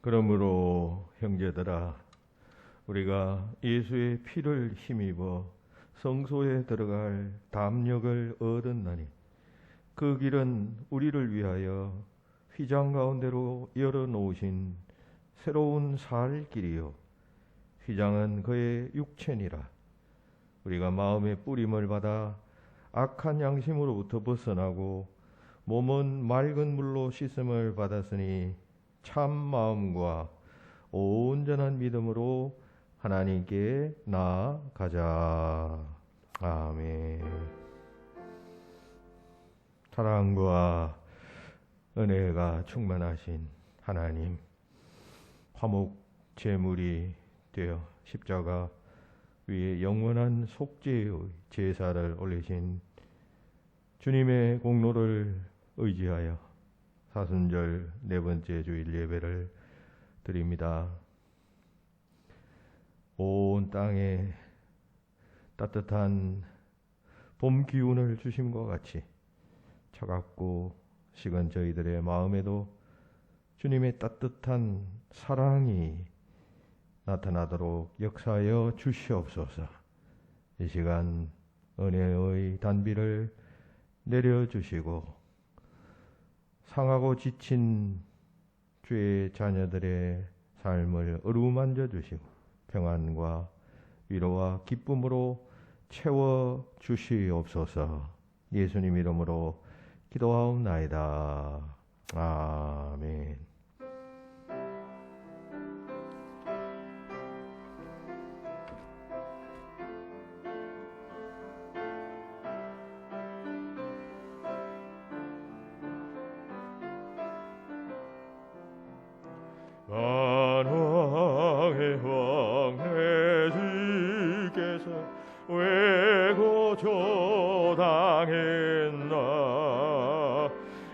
그러므로 형제들아, 우리가 예수의 피를 힘입어 성소에 들어갈 담력을 얻었나니 그 길은 우리를 위하여 휘장 가운데로 열어놓으신 새로운 살 길이요 휘장은 그의 육체니라. 우리가 마음의 뿌림을 받아 악한 양심으로부터 벗어나고 몸은 맑은 물로 씻음을 받았으니 참 마음과 온전한 믿음으로 하나님께 나아가자. 아멘. 사랑과 은혜가 충만하신 하나님, 화목 제물이 되어 십자가 위에 영원한 속죄의 제사를 올리신 주님의 공로를 의지하여 사순절 네 번째 주일 예배를 드립니다. 온 땅에 따뜻한 봄 기운을 주심과 같이 차갑고 식은 저희들의 마음에도 주님의 따뜻한 사랑이 나타나도록 역사하여 주시옵소서. 이 시간 은혜의 단비를 내려주시고 상하고 지친 주의 자녀들의 삶을 어루만져 주시고 평안과 위로와 기쁨으로 채워 주시옵소서. 예수님 이름으로 기도하옵나이다. 아멘. 만왕의 왕 내 주께서 왜 고초당했나.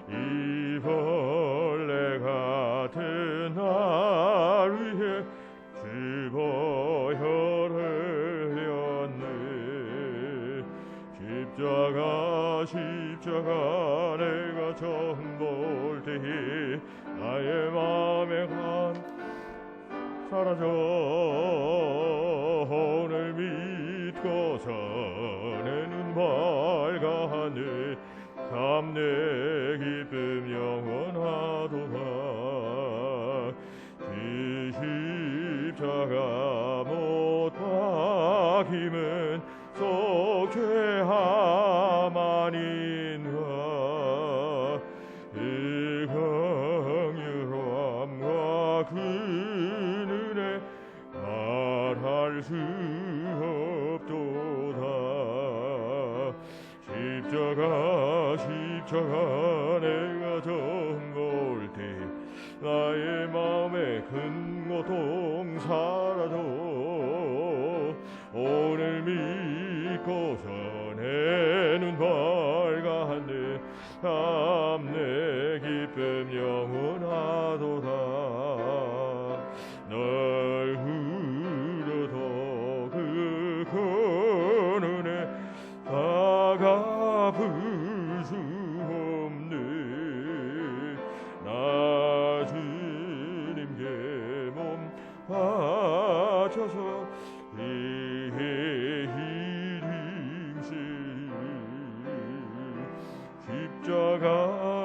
이 벌레 같은 날 위해 주보혈을 흘렸네. 십자가 내가 처음 볼 때에 나의 마음에 사라져. 오늘 믿고서 내 눈 밝아하네. 담내 기쁨 영원하도다. 이 십자가 못 박힘은 속죄함 아닌가. 이 긍휼함과 그 은혜 말할 수 없도다. 십자가 내가 처음 볼 때 나의 마음에 큰 고통 사라져. 오늘 믿고서 내 눈 밝아하네. 담내 기쁨 영원하도다. 널 흐르도 그 큰 은혜 다갚을 수 없네. 나 주님께 몸 바쳐서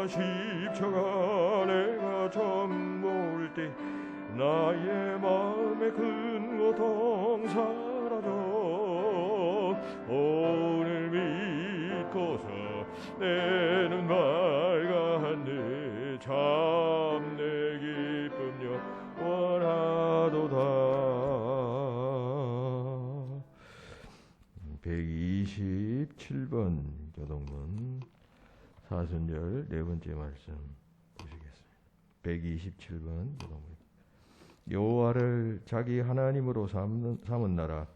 십자가 내가 처음 볼 때 나의 마음에 큰 고통 사라져. 오늘 믿고서 내 눈 밝아하네. 참 내 기쁨 영원하도다. 127번 교동문 사순절 네 번째 말씀 보시겠습니다. 127번 여호와를 자기 하나님으로 삼은 나라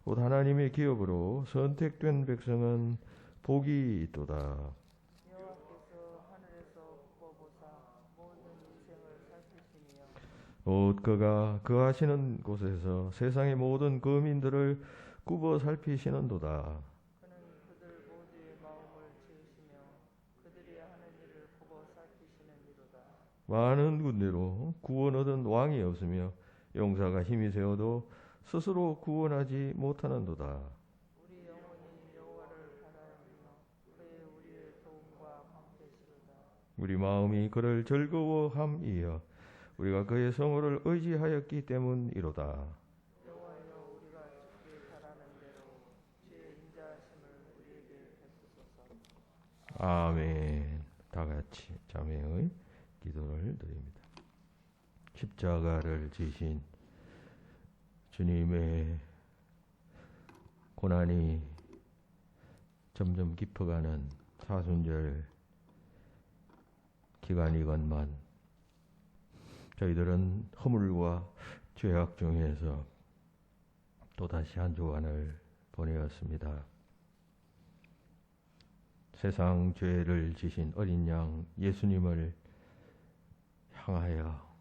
곧 하나님의 기업으로 선택된 백성은 복이 있도다. 여호와께서 하늘에서 굽어보사 모든 인생을 살피시며 곧 그가 거하시는 곳에서 세상의 모든 거민들을 굽어 살피시는도다. 그는 그들 모두의 마음을 지으시며 그들이 하는 일을 굽어 살피시는 이로다. 많은 군대로 구원 얻은 왕이 없으며 용사가 힘이 세어도 스스로 구원하지 못하는도다. 우리 영혼이 여호와를 바라며 그의 우리의 도움과 방패시로다. 우리 마음이 그를 즐거워함이여 우리가 그의 성호를 의지하였기 때문이로다. 여호와여 우리가 죽길 바라는 대로 주의 인자하심을 우리에게 베푸소서. 아멘. 다 같이 자매의 기도를 드립니다. 십자가를 지신 주님의 고난이 점점 깊어가는 사순절 기간이건만 저희들은 허물과 죄악 중에서 또다시 한 주간을 보내었습니다. 세상 죄를 지신 어린 양 예수님을 향하여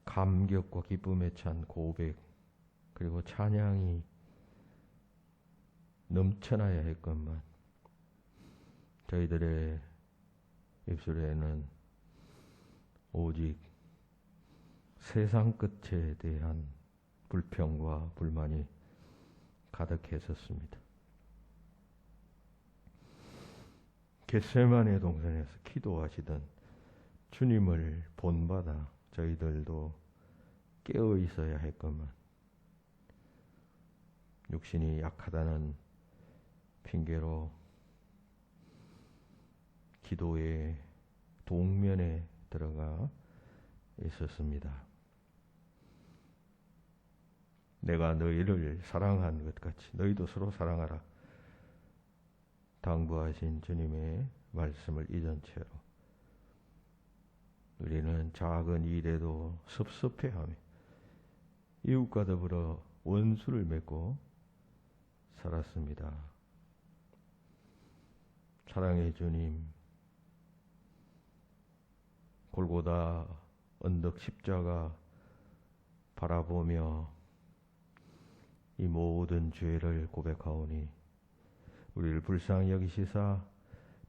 감격과 기쁨에 찬 고백 그리고 찬양이 넘쳐나야 했건만 저희들의 입술에는 오직 세상 끝에 대한 불평과 불만이 가득했었습니다. 겟세마네 동산에서 기도하시던 주님을 본받아 저희들도 깨어 있어야 했건만 육신이 약하다는 핑계로 기도의 동면에 들어가 있었습니다. 내가 너희를 사랑한 것 같이 너희도 서로 사랑하라 당부하신 주님의 말씀을 잊은 채로 우리는 작은 일에도 섭섭해하며 이웃과 더불어 원수를 맺고 살았습니다. 사랑의 주님, 골고다 언덕 십자가 바라보며 이 모든 죄를 고백하오니 우리를 불쌍히 여기시사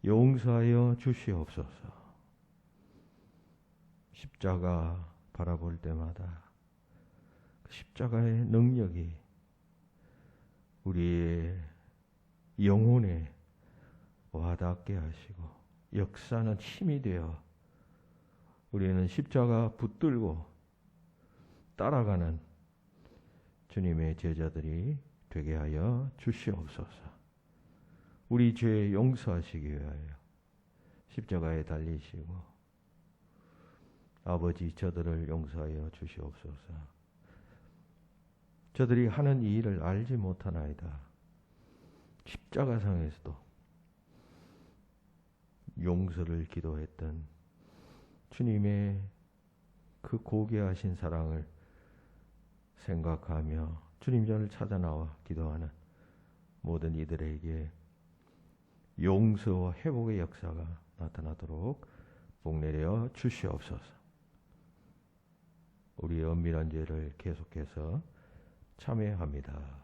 용서하여 주시옵소서. 십자가 바라볼 때마다 그 십자가의 능력이 우리의 영혼에 와닿게 하시고 역사는 힘이 되어 우리는 십자가 붙들고 따라가는 주님의 제자들이 되게 하여 주시옵소서. 우리 죄 용서하시기 위하여 십자가에 달리시고 아버지 저들을 용서하여 주시옵소서. 저들이 하는 이 일을 알지 못하나이다. 십자가상에서도 용서를 기도했던 주님의 그 고귀하신 사랑을 생각하며 주님 전을 찾아 나와 기도하는 모든 이들에게 용서와 회복의 역사가 나타나도록 복내려 주시옵소서. 우리의 엄밀한 죄를 계속해서 참회합니다.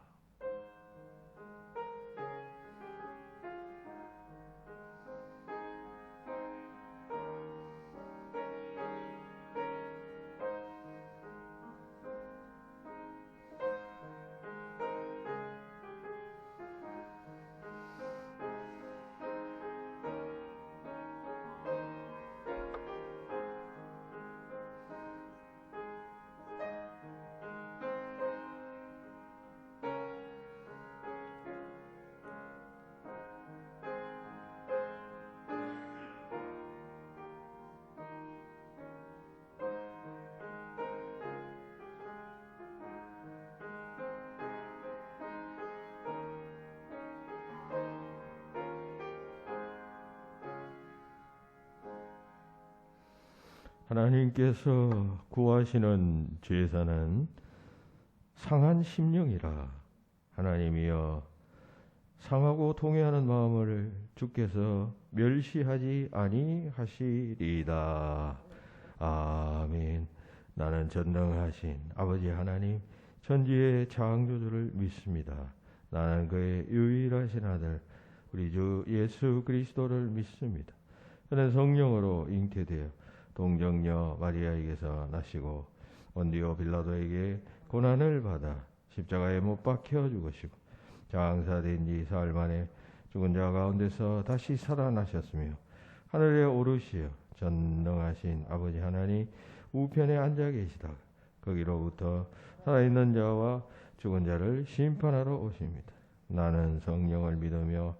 하나님께서 구하시는 제사는 상한 심령이라. 하나님이여 상하고 통회하는 마음을 주께서 멸시하지 아니하시리이다. 아멘. 나는 전능하신 아버지 하나님 천지의 창조주를 믿습니다. 나는 그의 유일하신 아들 우리 주 예수 그리스도를 믿습니다. 그는 성령으로 잉태되어 동정녀 마리아에게서 나시고 본디오 빌라도에게 고난을 받아 십자가에 못 박혀 죽으시고 장사된 지 사흘 만에 죽은 자 가운데서 다시 살아나셨으며 하늘에 오르시어 전능하신 아버지 하나님 우편에 앉아 계시다가 거기로부터 살아있는 자와 죽은 자를 심판하러 오십니다. 나는 성령을 믿으며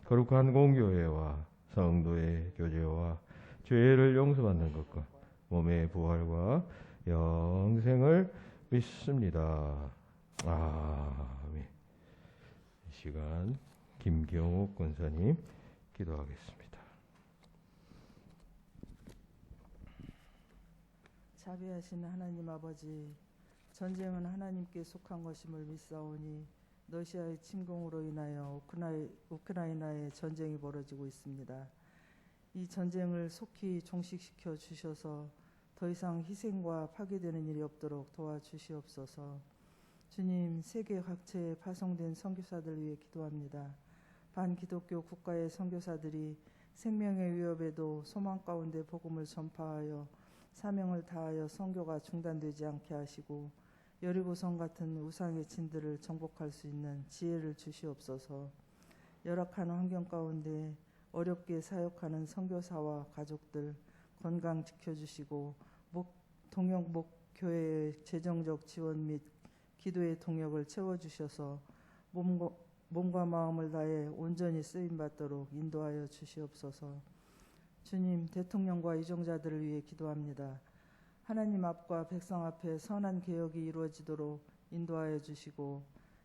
거룩한 공교회와 성도의 교제와 죄를 용서받는 것과 몸의 부활과 영생을 믿습니다. 아멘. 이 시간 김경욱 권사님 기도하겠습니다. 자비하신 하나님 아버지, 전쟁은 하나님께 속한 것임을 믿사오니 러시아의 침공으로 인하여 우크라이나에 전쟁이 벌어지고 있습니다. 이 전쟁을 속히 종식시켜 주셔서 더 이상 희생과 파괴되는 일이 없도록 도와주시옵소서. 주님, 세계 각처에 파송된 선교사들 위해 기도합니다. 반기독교 국가의 선교사들이 생명의 위협에도 소망 가운데 복음을 전파하여 사명을 다하여 선교가 중단되지 않게 하시고 여리고성 같은 우상의 진들을 정복할 수 있는 지혜를 주시옵소서. 열악한 환경 가운데 어렵게 사역하는 선교사와 가족들 건강 지켜주시고 동역 목교회의 재정적 지원 및 기도의 동력을 채워주셔서 몸과 마음을 다해 온전히 쓰임받도록 인도하여 주시옵소서. 주님, 대통령과 이종자들을 위해 기도합니다. 하나님 앞과 백성 앞에 선한 개혁이 이루어지도록 인도하여 주시고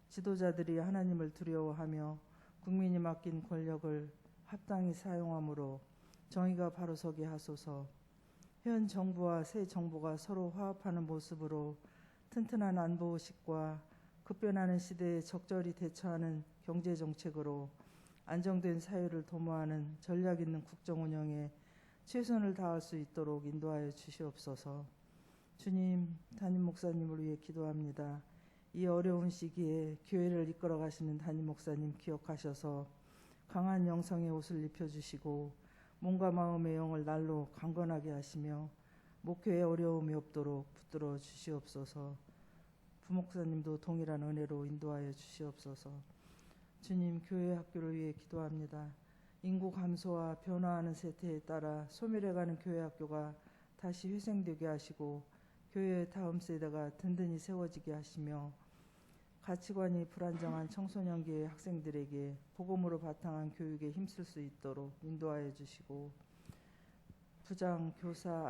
지도자들이 하나님을 두려워하며 국민이 맡긴 권력을 합당히 사용함으로 정의가 바로 서게 하소서. 현 정부와 새 정부가 서로 화합하는 모습으로 튼튼한 안보의식과 급변하는 시대에 적절히 대처하는 경제정책으로 안정된 사회를 도모하는 전략 있는 국정 운영에 최선을 다할 수 있도록 인도하여 주시옵소서. 주님, 담임 목사님을 위해 기도합니다. 이 어려운 시기에 교회를 이끌어 가시는 담임 목사님 기억하셔서 강한 영성의 옷을 입혀주시고 몸과 마음의 영을 날로 강건하게 하시며 목회에 어려움이 없도록 붙들어 주시옵소서. 부목사님도 동일한 은혜로 인도하여 주시옵소서. 주님, 교회 학교를 위해 기도합니다. 인구 감소와 변화하는 세태에 따라 소멸해가는 교회 학교가 다시 회생되게 하시고 교회의 다음 세대가 든든히 세워지게 하시며 가치관이 불안정한 청소년기의 학생들에게 복음으로 바탕한 교육에 힘쓸 수 있도록 인도하여 주시고 부장, 교사,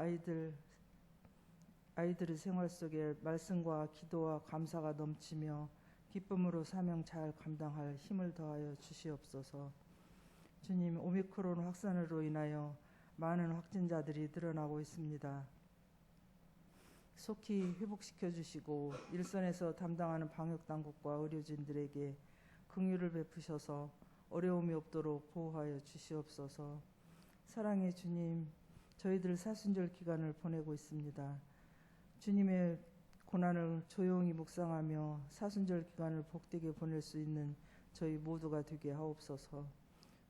아이들의 생활 속에 말씀과 기도와 감사가 넘치며 기쁨으로 사명 잘 감당할 힘을 더하여 주시옵소서. 주님, 오미크론 확산으로 인하여 많은 확진자들이 늘어나고 있습니다. 속히 회복시켜 주시고 일선에서 담당하는 방역당국과 의료진들에게 긍휼을 베푸셔서 어려움이 없도록 보호하여 주시옵소서. 사랑의 주님, 저희들 사순절 기간을 보내고 있습니다. 주님의 고난을 조용히 묵상하며 사순절 기간을 복되게 보낼 수 있는 저희 모두가 되게 하옵소서.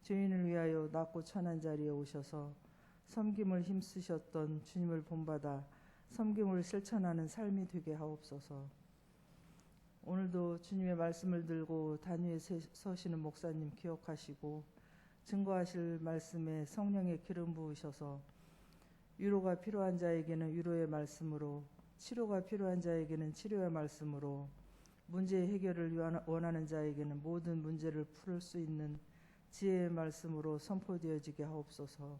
죄인을 위하여 낮고 천한 자리에 오셔서 섬김을 힘쓰셨던 주님을 본받아 섬김을 실천하는 삶이 되게 하옵소서. 오늘도 주님의 말씀을 들고 단위에 서시는 목사님 기억하시고 증거하실 말씀에 성령의 기름 부으셔서 위로가 필요한 자에게는 위로의 말씀으로, 치료가 필요한 자에게는 치료의 말씀으로, 문제 해결을 원하는 자에게는 모든 문제를 풀 수 있는 지혜의 말씀으로 선포되어지게 하옵소서.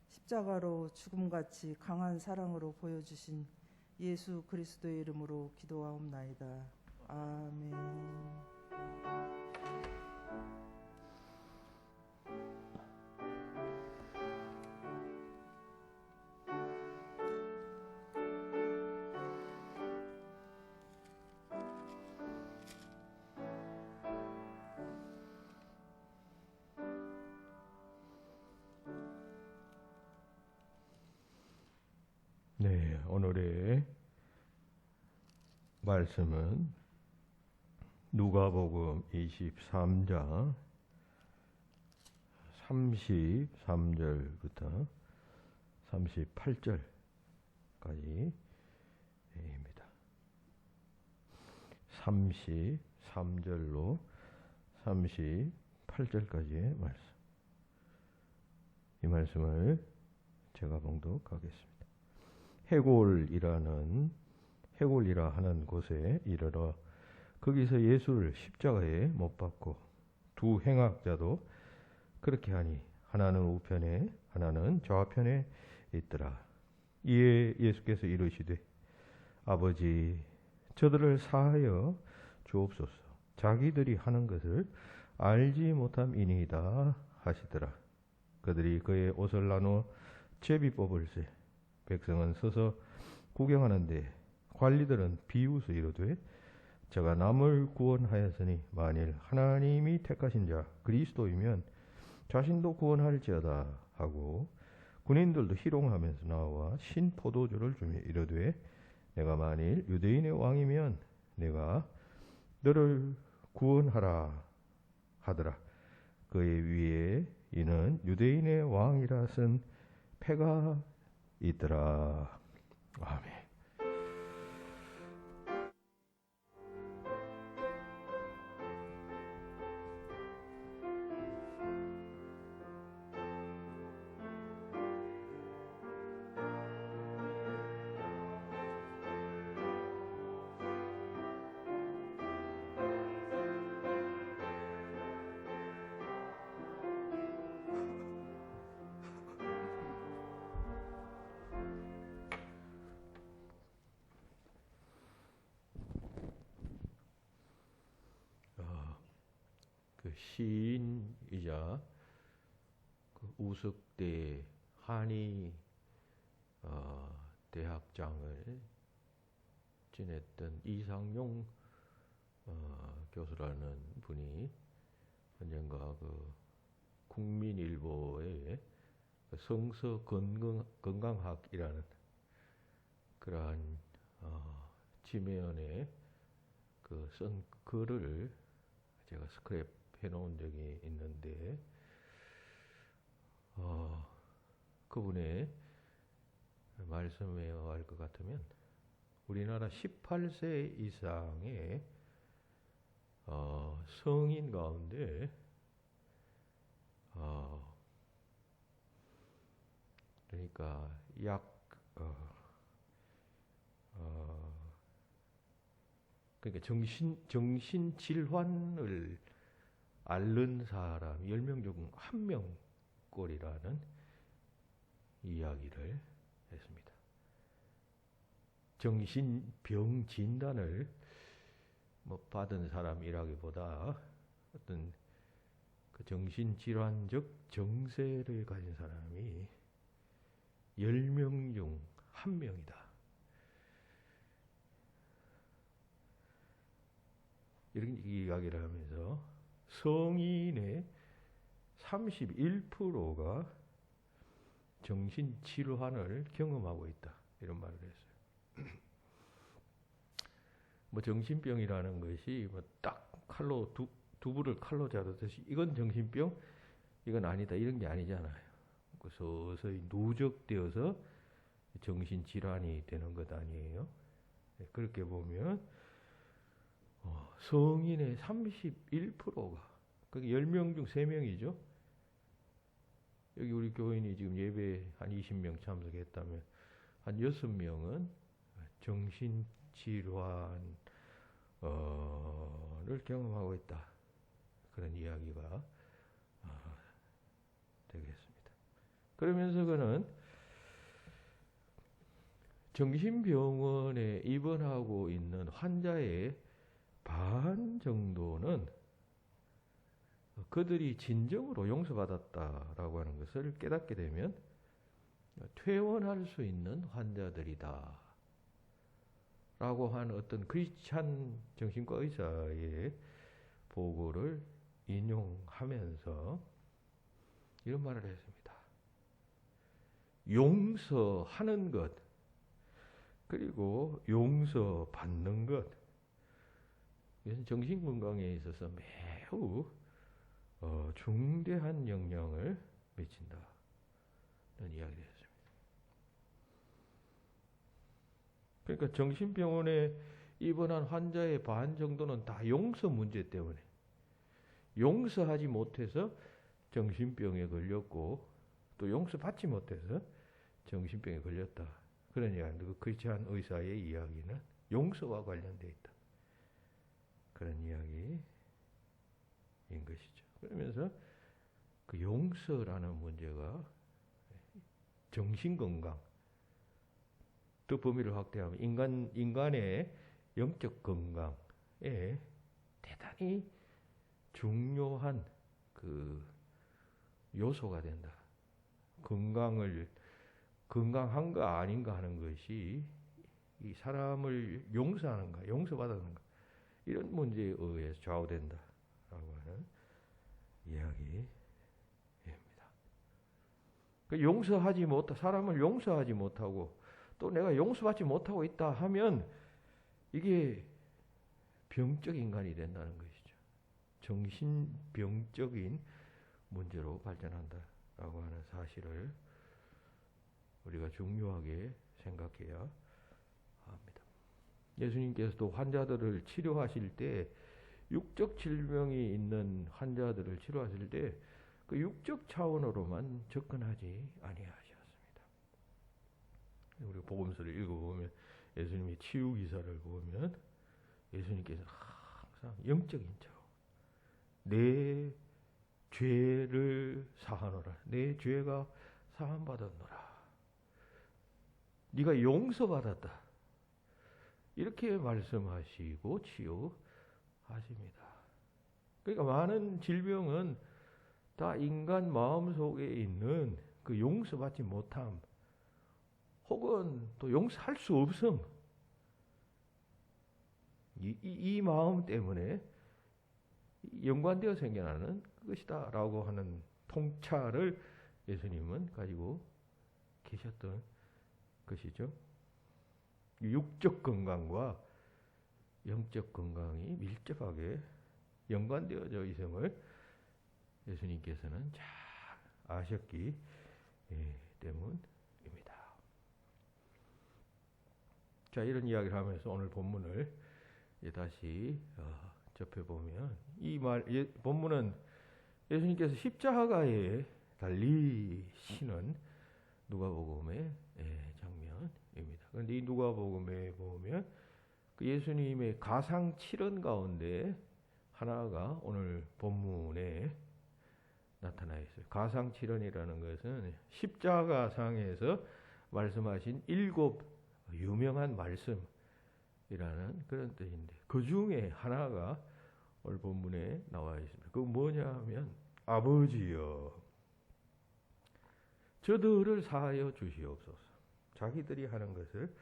십자가로 죽음같이 강한 사랑으로 보여주신 예수 그리스도의 이름으로 기도하옵나이다. 아멘. 네, 오늘의 말씀은 누가복음 23장 33절부터 38절까지 입니다. 33절로 38절까지의 말씀. 이 말씀을 제가 봉독하겠습니다. 해골이라 하는 곳에 이르러 거기서 예수를 십자가에 못 박고 두 행악자도 그렇게 하니 하나는 우편에 하나는 좌편에 있더라. 이에 예수께서 이르시되 아버지 저들을 사하여 주옵소서. 자기들이 하는 것을 알지 못함이니이다 하시더라. 그들이 그의 옷을 나누어 제비 뽑을세. 백성은 서서 구경하는데 관리들은 비웃어 이르되 저가 남을 구원하였으니 만일 하나님이 택하신 자 그리스도이면 자신도 구원할지어다 하고 군인들도 희롱하면서 나와 신 포도주를 주며 이르되 내가 만일 유대인의 왕이면 내가 너를 구원하라 하더라. 그의 위에 이는 유대인의 왕이라 쓴 패가 있더라. 아멘. 그 시인이자 그 우석대 한의 대학장을 지냈던 이상용 교수라는 분이 언젠가 그 국민일보의 성서 건강학이라는 그러한 지면에 그 쓴 글을 제가 스크랩 해놓은 적이 있는데 그분의 말씀에 의할 것 같으면 우리나라 18세 이상의 성인 가운데 그러니까 약 그러니까 정신 질환을 앓는 사람 10명 중 1명꼴이라는 이야기를 했습니다. 정신병 진단을 받은 사람이라기보다 어떤 그 정신질환적 정세를 가진 사람이 10명 중 1명이다. 이런 이야기를 하면서 성인의 31%가 정신질환을 경험하고 있다. 이런 말을 했어요. 정신병이라는 것이 딱 칼로 두부를 칼로 자르듯이 이건 정신병, 이건 아니다. 이런 게 아니잖아요. 서서히 누적되어서 정신질환이 되는 것 아니에요. 그렇게 보면 성인의 31%가 그게 10명 중 3명이죠. 여기 우리 교인이 지금 예배 한 20명 참석했다면 한 6명은 정신질환을 경험하고 있다. 그런 이야기가 되겠습니다. 그러면서 그는 정신병원에 입원하고 있는 환자의 반 정도는 그들이 진정으로 용서받았다라고 하는 것을 깨닫게 되면 퇴원할 수 있는 환자들이다 라고 한 어떤 크리스찬 정신과 의사의 보고를 인용하면서 이런 말을 했습니다. 용서하는 것 그리고 용서받는 것, 이것은 정신건강에 있어서 매우 중대한 영향을 맺힌다는 이야기를 했습니다. 그러니까 정신병원에 입원한 환자의 반 정도는 다 용서 문제 때문에 용서하지 못해서 정신병에 걸렸고 또 용서받지 못해서 정신병에 걸렸다. 그런 이야기인데 그 크리스찬 의사의 이야기는 용서와 관련되어 있다. 그런 이야기인 것이죠. 그러면서 그 용서라는 문제가 정신건강, 더 범위를 확대하면 인간의 영적 건강에 대단히 중요한 그 요소가 된다. 건강한가 아닌가 하는 것이 이 사람을 용서하는가, 용서받았는가 이런 문제에 의해서 좌우된다라고 하는 이야기입니다. 사람을 용서하지 못하고 또 내가 용서받지 못하고 있다 하면 이게 병적 인간이 된다는 것이죠. 정신병적인 문제로 발전한다라고 하는 사실을 우리가 중요하게 생각해야 합니다. 예수님께서도 환자들을 치료하실 때 육적 질병이 있는 환자들을 치료하실 때 그 육적 차원으로만 접근하지 아니하셨습니다. 우리 복음서를 읽어보면 예수님의 치유 기사를 보면 예수님께서 항상 영적인 차원, 내 죄를 사하노라, 내 죄가 사함받았노라, 네가 용서받았다, 이렇게 말씀하시고 치유하십니다. 그러니까 많은 질병은 다 인간 마음속에 있는 그 용서받지 못함 혹은 또 용서할 수 없음, 이 마음 때문에 연관되어 생겨나는 것이다 라고 하는 통찰을 예수님은 가지고 계셨던 것이죠. 육적 건강과 영적 건강이 밀접하게 연관되어져 있음을 예수님께서는 잘 아셨기 때문입니다. 자, 이런 이야기를 하면서 오늘 본문을 다시 접해보면 본문은 예수님께서 십자가에 달리시는 누가복음의 장면입니다. 그런데 이 누가복음에 보면 그 예수님의 가상 7언 가운데 하나가 오늘 본문에 나타나 있어요. 가상 7언이라는 것은 십자가상에서 말씀하신 7 유명한 말씀이라는 그런 뜻인데 그 중에 하나가 오늘 본문에 나와 있습니다. 그건 뭐냐면 아버지여 저들을 사하여 주시옵소서. 자기들이 하는 것을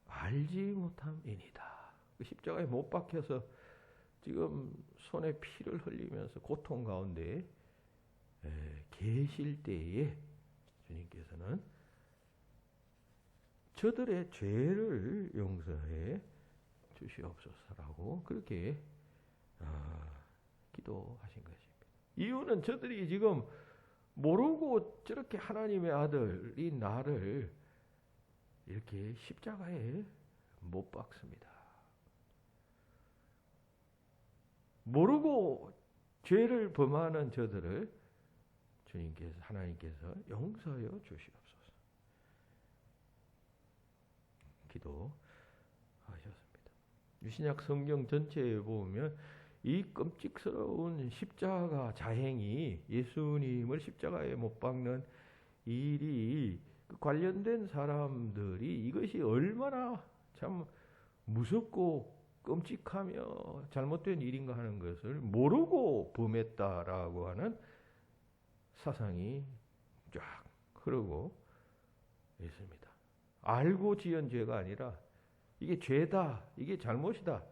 알지 못함이니이다. 십자가에 못 박혀서 지금 손에 피를 흘리면서 고통 가운데 계실 때에 주님께서는 저들의 죄를 용서해 주시옵소서라고 그렇게 기도하신 것입니다. 이유는 저들이 지금 모르고 저렇게 하나님의 아들이 나를 이렇게 십자가에 못 박습니다. 모르고 죄를 범하는 저들을 하나님께서 용서하여 주시옵소서 기도하셨습니다. 유신약 성경 전체에 보면 이 끔찍스러운 십자가 자행이 예수님을 십자가에 못 박는 일이 관련된 사람들이 이것이 얼마나 참 무섭고 끔찍하며 잘못된 일인가 하는 것을 모르고 범했다라고 하는 사상이 쫙 흐르고 있습니다. 알고 지은 죄가 아니라 이게 죄다, 이게 잘못이다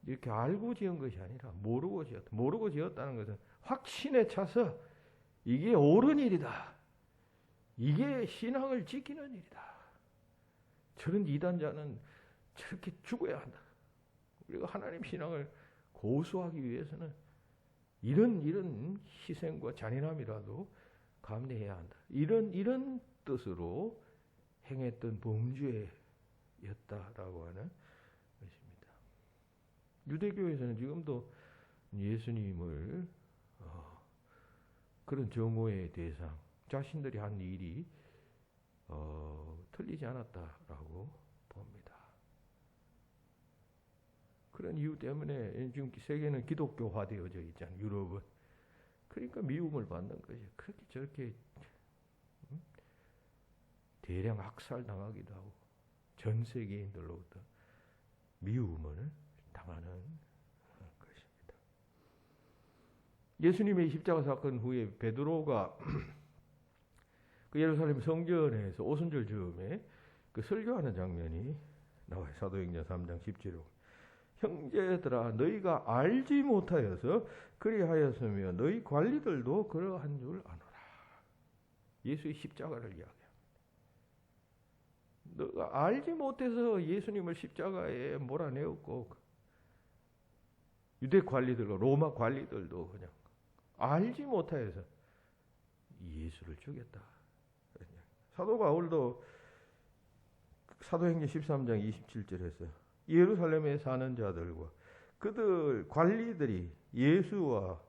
이렇게 알고 지은 것이 아니라 모르고 지었다. 모르고 지었다는 것은 확신에 차서 이게 옳은 일이다, 이게 신앙을 지키는 일이다, 저런 이단자는 저렇게 죽어야 한다. 우리가 하나님 신앙을 고수하기 위해서는 이런 희생과 잔인함이라도 감내해야 한다. 이런 뜻으로 행했던 범죄였다라고 하는 것입니다. 유대교에서는 지금도 예수님을 그런 정오의 대상, 자신들이 한 일이 틀리지 않았다라고 봅니다. 그런 이유 때문에 지금 세계는 기독교화되어져 있잖아요. 유럽은. 그러니까 미움을 받는 거죠. 그렇게 저렇게 대량 학살당하기도 하고 전 세계인들로부터 미움을 당하는 것입니다. 예수님의 십자가 사건 후에 베드로가 그 예루살렘 성전에서 오순절 즈음에 그 설교하는 장면이 나와요. 사도행전 3장 17절. 형제들아 너희가 알지 못하여서 그리하였으며 너희 관리들도 그러한 줄 아노라. 예수의 십자가를 이야기합니다. 너가 알지 못해서 예수님을 십자가에 몰아내었고 유대 관리들과 로마 관리들도 그냥 알지 못하여서 예수를 죽였다. 사도 바울도 사도행전 13장 27절 했어요. 예루살렘에 사는 자들과 그들 관리들이 예수와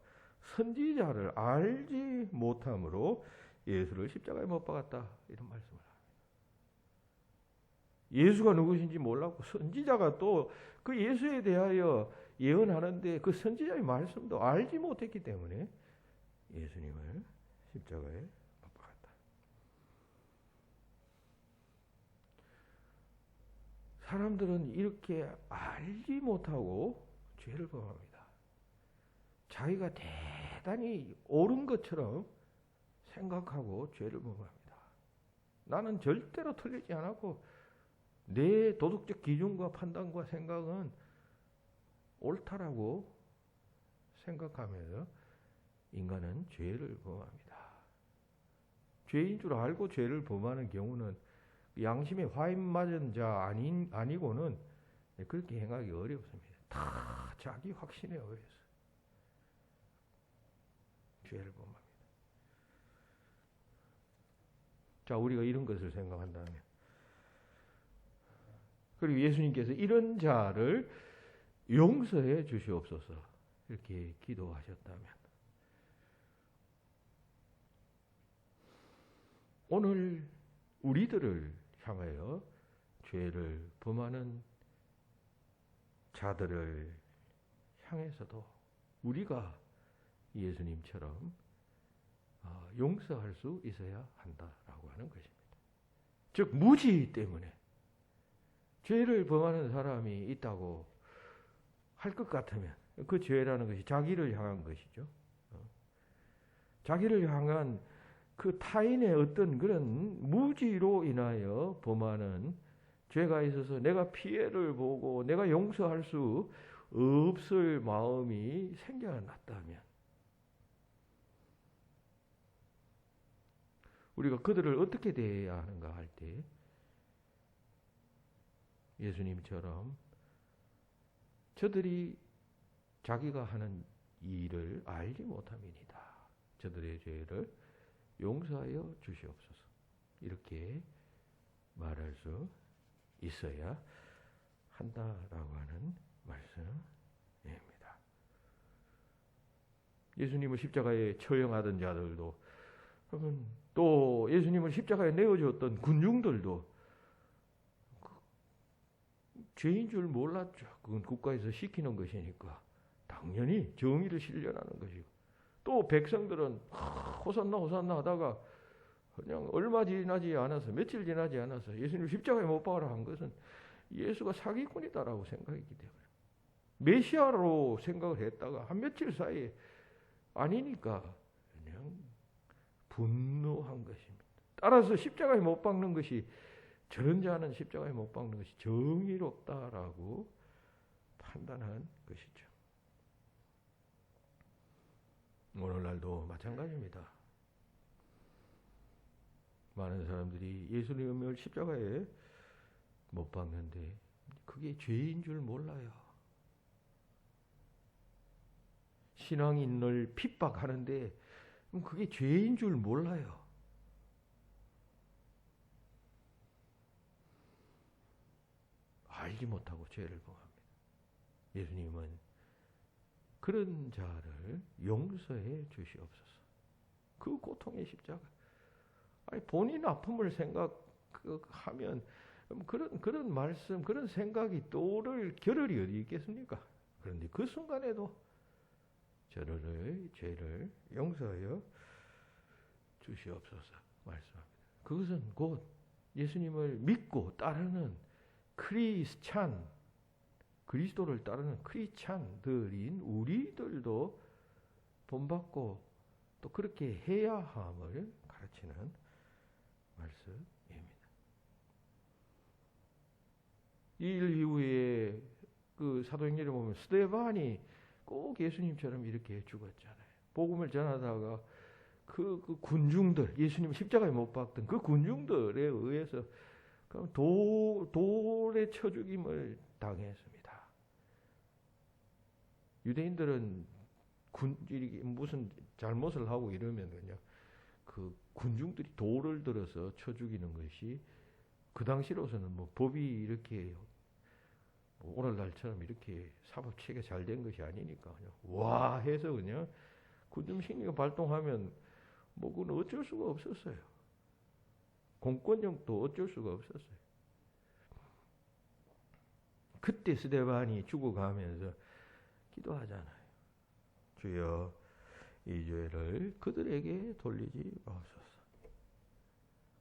선지자를 알지 못함으로 예수를 십자가에 못 박았다. 이런 말씀을 합니다. 예수가 누구신지 몰랐고 선지자가 또 그 예수에 대하여 예언하는데 그 선지자의 말씀도 알지 못했기 때문에 예수님을 십자가에 못 박았다. 사람들은 이렇게 알지 못하고 죄를 범합니다. 자기가 대단히 옳은 것처럼 생각하고 죄를 범합니다. 나는 절대로 틀리지 않았고 내 도덕적 기준과 판단과 생각은 옳다라고 생각하면서 인간은 죄를 범합니다. 죄인 줄 알고 죄를 범하는 경우는 양심에 화인 맞은 자 아니고는 그렇게 행하기 어렵습니다. 다 자기 확신에 의해서 죄를 범합니다. 자, 우리가 이런 것을 생각한다면 그리고 예수님께서 이런 자를 용서해 주시옵소서 이렇게 기도하셨다면 오늘 우리들을 향하여 죄를 범하는 자들을 향해서도 우리가 예수님처럼 용서할 수 있어야 한다라고 하는 것입니다. 즉 무지 때문에 죄를 범하는 사람이 있다고 할 것 같으면 그 죄라는 것이 자기를 향한 것이죠. 자기를 향한 그 타인의 어떤 그런 무지로 인하여 범하는 죄가 있어서 내가 피해를 보고 내가 용서할 수 없을 마음이 생겨났다면 우리가 그들을 어떻게 대해야 하는가 할 때 예수님처럼 저들이 자기가 하는 일을 알지 못함이니다. 저들의 죄를 용서하여 주시옵소서. 이렇게 말할 수 있어야 한다라고 하는 말씀입니다. 예수님을 십자가에 처형하던 자들도 그러면 또 예수님을 십자가에 내어주었던 군중들도 죄인 줄 몰랐죠. 그건 국가에서 시키는 것이니까 당연히 정의를 실현하는 것이고 또 백성들은 호산나 호산나 하다가 그냥 얼마 지나지 않아서 며칠 지나지 않아서 예수님 십자가에 못 박으라 한 것은 예수가 사기꾼이다라고 생각했기 때문에 메시아로 생각을 했다가 한 며칠 사이에 아니니까 그냥 분노한 것입니다. 따라서 십자가에 못 박는 것이 저런 자는 십자가에 못 박는 것이 정의롭다라고 판단한 것이죠. 오늘날도 마찬가지입니다. 많은 사람들이 예수님을 십자가에 못 박는데 그게 죄인 줄 몰라요. 신앙인을 핍박하는데 그게 죄인 줄 몰라요. 알지 못하고 죄를 범합니다. 예수님은 그런 자를 용서해 주시옵소서. 그 고통의 십자가. 아니 본인 아픔을 생각하면 그런 말씀, 그런 생각이 떠오를 겨를이 어디 있겠습니까? 그런데 그 순간에도 저를 죄를 용서하여 주시옵소서 말씀합니다. 그것은 곧 예수님을 믿고 따르는 크리스찬, 그리스도를 따르는 크리스찬들인 우리들도 본받고 또 그렇게 해야 함을 가르치는 말씀입니다. 이 일 이후에 그 사도행전에 보면 스데반이 꼭 예수님처럼 이렇게 죽었잖아요. 복음을 전하다가 그 군중들, 예수님 십자가에 못 박던 그 군중들에 의해서 돌에 쳐 죽임을 당했습니다. 유대인들은 무슨 잘못을 하고 이러면 그냥 그 군중들이 돌을 들어서 쳐 죽이는 것이 그 당시로서는 뭐 법이 이렇게 오늘날처럼 이렇게 사법 체계 잘 된 것이 아니니까 그냥 와 해서 그냥 군중 심리가 발동하면 뭐 그건 어쩔 수가 없었어요. 공권력도 어쩔 수가 없었어요. 그때 스데반이 죽어가면서 기도하잖아요. 주여 이 죄를 그들에게 돌리지 마옵소서.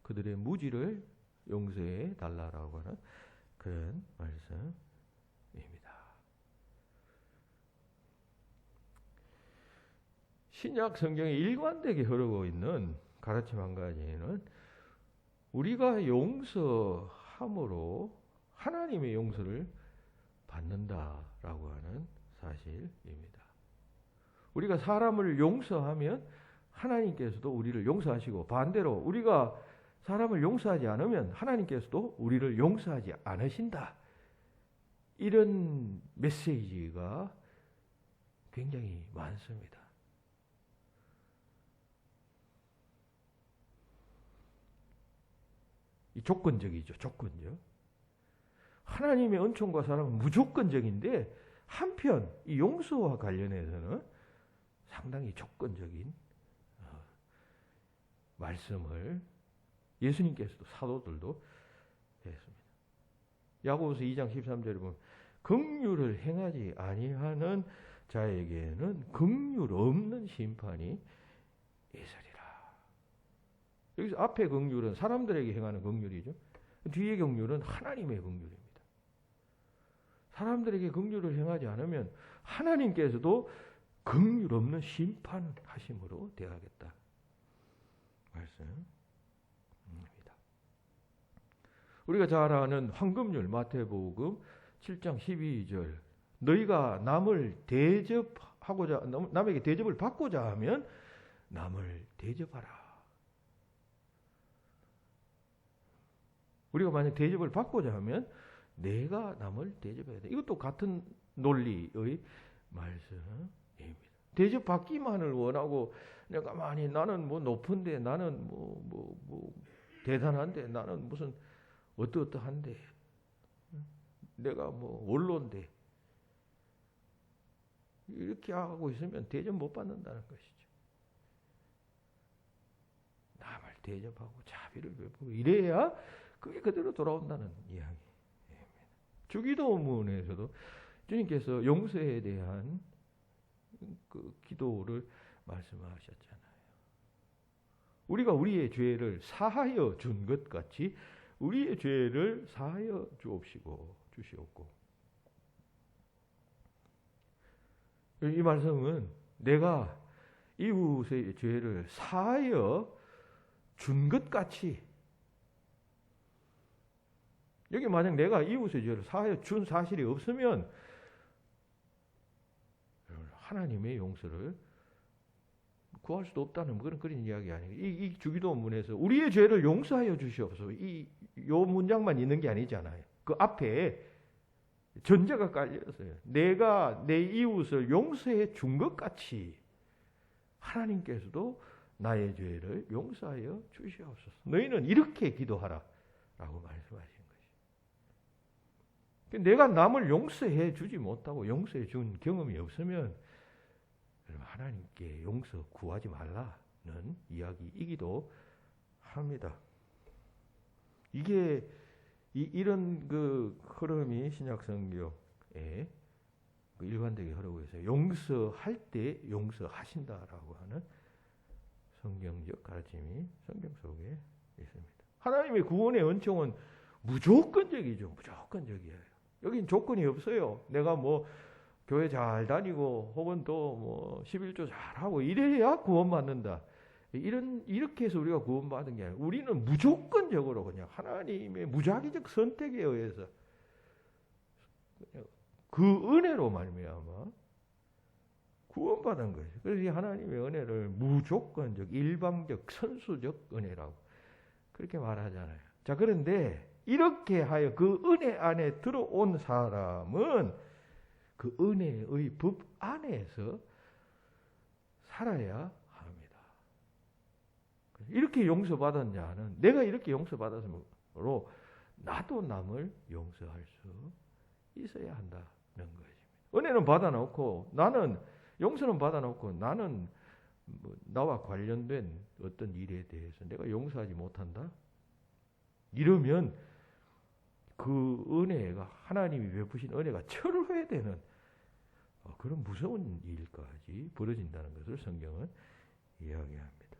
그들의 무지를 용서해 달라라고 하는 그런 말씀입니다. 신약 성경에 일관되게 흐르고 있는 가르침 한 가지는 우리가 용서함으로 하나님의 용서를 받는다라고 하는 사실입니다. 우리가 사람을 용서하면 하나님께서도 우리를 용서하시고 반대로 우리가 사람을 용서하지 않으면 하나님께서도 우리를 용서하지 않으신다. 이런 메시지가 굉장히 많습니다. 이 조건적이죠. 조건적. 하나님의 은총과 사랑은 무조건적인데 한편 이 용서와 관련해서는 상당히 조건적인 말씀을 예수님께서도 사도들도 했습니다. 야고보서 2장 13절에 보면 긍휼을 행하지 아니하는 자에게는 긍휼 없는 심판이 있으리라. 여기서 앞에 긍휼은 사람들에게 행하는 긍휼이죠. 뒤에 긍휼은 하나님의 긍휼입니다. 사람들에게 긍휼을 행하지 않으면 하나님께서도 긍휼 없는 심판하심으로 대하겠다. 말씀입니다. 우리가 잘 아는 황금률 마태복음 7장 12절 너희가 남을 대접하고자 남에게 대접을 받고자 하면 남을 대접하라. 우리가 만약 대접을 받고자 하면 내가 남을 대접해야 돼. 이것도 같은 논리의 말씀입니다. 대접받기만을 원하고 내가 가만히 나는 뭐 높은데 나는 뭐 대단한데 나는 무슨 어떠한데 내가 뭐 원로인데 이렇게 하고 있으면 대접 못 받는다는 것이죠. 남을 대접하고 자비를 베푸고 이래야 그게 그대로 돌아온다는 이야기입니다. 주기도문에서도 주님께서 용서에 대한 그 기도를 말씀하셨잖아요. 우리가 우리의 죄를 사하여 준 것 같이 우리의 죄를 사하여 주시옵고 이 말씀은 내가 이웃의 죄를 사하여 준 것 같이 여기 만약 내가 이웃의 죄를 사하여 준 사실이 없으면 하나님의 용서를 구할 수도 없다는 그런 이야기 아니에요. 이 주기도문에서 우리의 죄를 용서하여 주시옵소서. 요 문장만 있는 게 아니잖아요. 그 앞에 전제가 깔려있어요. 내가 내 이웃을 용서해 준 것 같이 하나님께서도 나의 죄를 용서하여 주시옵소서. 너희는 이렇게 기도하라 라고 말씀하신 것이. 내가 남을 용서해 주지 못하고 용서해 준 경험이 없으면 하나님께 용서 구하지 말라는 이야기이기도 합니다. 이게 이런 그 흐름이 신약 성경에 일관되게 흐르고 있어요. 용서할 때 용서하신다라고 하는 성경적 가르침이 성경 속에 있습니다. 하나님의 구원의 은총은 무조건적이죠. 무조건적이에요. 여긴 조건이 없어요. 내가 뭐 교회 잘 다니고 혹은 또 뭐 11조 잘하고 이래야 구원받는다. 이렇게 해서 우리가 구원받은 게 아니라 우리는 무조건적으로 그냥 하나님의 무작위적 선택에 의해서 그 은혜로 말미암아 구원받은 것이죠. 그래서 이 하나님의 은혜를 무조건적, 일방적, 선수적 은혜라고 그렇게 말하잖아요. 자, 그런데 이렇게 하여 그 은혜 안에 들어온 사람은 그 은혜의 법 안에서 살아야 합니다. 이렇게 용서받은 자는 내가 이렇게 용서받았으므로 나도 남을 용서할 수 있어야 한다는 것입니다. 은혜는 받아놓고 나는 용서는 받아놓고 나는 뭐 나와 관련된 어떤 일에 대해서 내가 용서하지 못한다? 이러면 그 은혜가 하나님이 베푸신 은혜가 철회되는 그런 무서운 일까지 벌어진다는 것을 성경은 이야기합니다.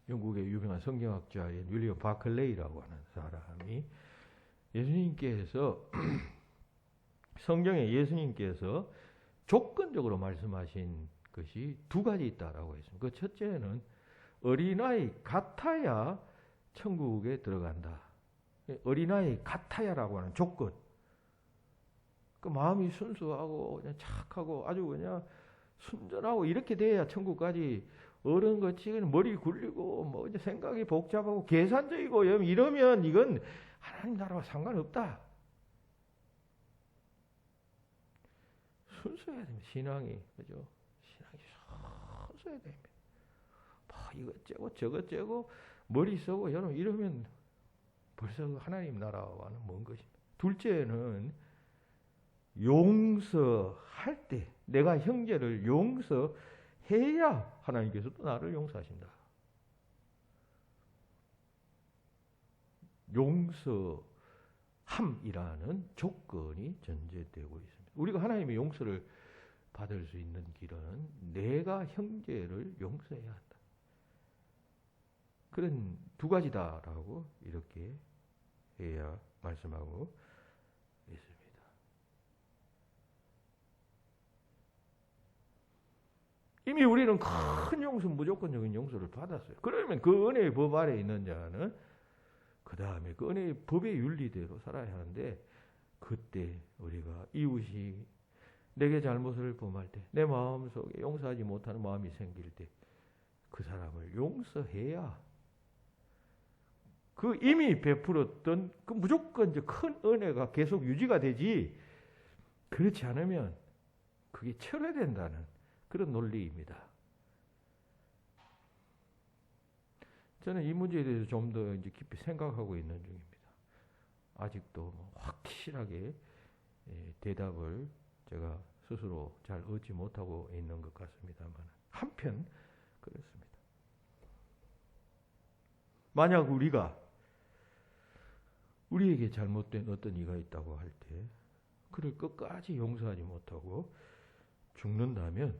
영국의 유명한 성경학자인 윌리엄 바클레이라고 하는 사람이 예수님께서 성경에 예수님께서 조건적으로 말씀하신 것이 두 가지 있다라고 했습니다. 그 첫째는 어린아이 같아야 천국에 들어간다. 어린아이 같아야라고 하는 조건. 그 마음이 순수하고 그냥 착하고 아주 그냥 순전하고 이렇게 돼야 천국까지 어른같이 머리 굴리고 뭐 생각이 복잡하고 계산적이고 이러면 이건 하나님 나라와 상관없다. 순수해야 됩니다. 신앙이 그죠? 신앙이 순수해야 됩니다. 뭐 이것 째고 저것 째고 머리 쓰고 여러분 이러면 벌써 하나님 나라와는 먼 것입니다. 둘째는 용서할 때 내가 형제를 용서해야 하나님께서 또 나를 용서하신다. 용서함이라는 조건이 전제되고 있습니다. 우리가 하나님의 용서를 받을 수 있는 길은 내가 형제를 용서해야 한다. 그런 두 가지다라고 이렇게 해야 말씀하고 있습니다. 이미 우리는 큰 용서, 무조건적인 용서를 받았어요. 그러면 그 은혜의 법 아래 있는 자는 그 다음에 그 은혜의 법의 윤리대로 살아야 하는데 그때 우리가 이웃이 내게 잘못을 범할 때 내 마음속에 용서하지 못하는 마음이 생길 때 그 사람을 용서해야 그 이미 베풀었던 그 무조건적 큰 은혜가 계속 유지가 되지 그렇지 않으면 그게 철회된다는 그런 논리입니다. 저는 이 문제에 대해서 좀 더 이제 깊이 생각하고 있는 중입니다. 아직도 확실하게 대답을 제가 스스로 잘 얻지 못하고 있는 것 같습니다만 한편 그렇습니다. 만약 우리에게 잘못된 어떤 이가 있다고 할 때 그를 끝까지 용서하지 못하고 죽는다면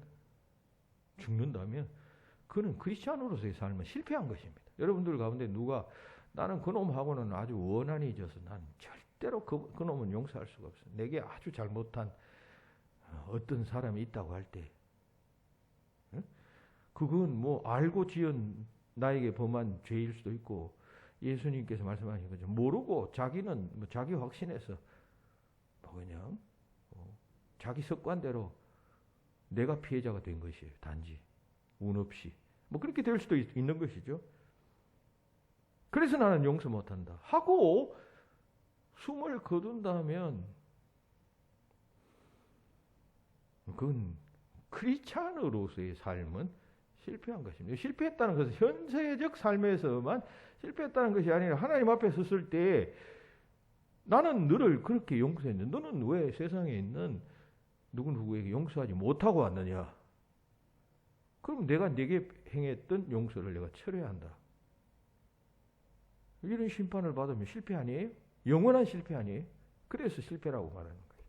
그는 크리스찬으로서의 삶은 실패한 것입니다. 여러분들 가운데 누가 나는 그놈하고는 아주 원한이 져서 난 절대로 그놈은 용서할 수가 없어. 내게 아주 잘못한 어떤 사람이 있다고 할 때 그건 뭐 알고 지은 나에게 범한 죄일 수도 있고 예수님께서 말씀하신 거죠. 모르고 자기는 뭐 자기 확신해서 뭐 그냥 자기 습관대로 내가 피해자가 된 것이에요. 단지 운 없이 뭐 그렇게 될 수도 있는 것이죠. 그래서 나는 용서 못한다 하고 숨을 거둔다면 그건 크리스찬으로서의 삶은 실패한 것입니다. 실패했다는 것은 현세적 삶에서만 실패했다는 것이 아니라 하나님 앞에 섰을 때 나는 너를 그렇게 용서했는데 너는 왜 세상에 있는 누구에게 용서하지 못하고 왔느냐? 그럼 내가 네게 행했던 용서를 내가 철회해야 한다. 이런 심판을 받으면 실패 아니에요? 영원한 실패 아니에요? 그래서 실패라고 말하는 거예요.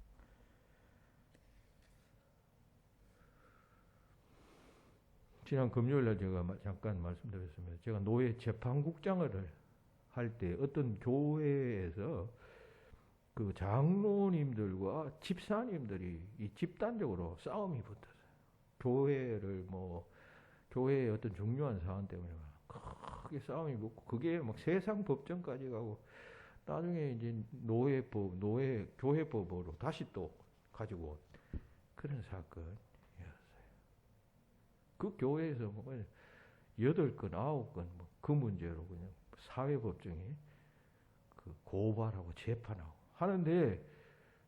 지난 금요일날 제가 잠깐 말씀드렸습니다. 제가 노예 재판국장을 할 때 어떤 교회에서 그 장로님들과 집사님들이 이 집단적으로 싸움이 붙었어요. 교회의 어떤 중요한 사안 때문에 크게 싸움이 붙고 그게 막 세상 법정까지 가고 나중에 이제 교회법으로 다시 또 가지고 온 그런 사건이었어요. 그 교회에서 뭐 8건, 9건 그 문제로 그냥 사회법정에 그 고발하고 재판하고 하는데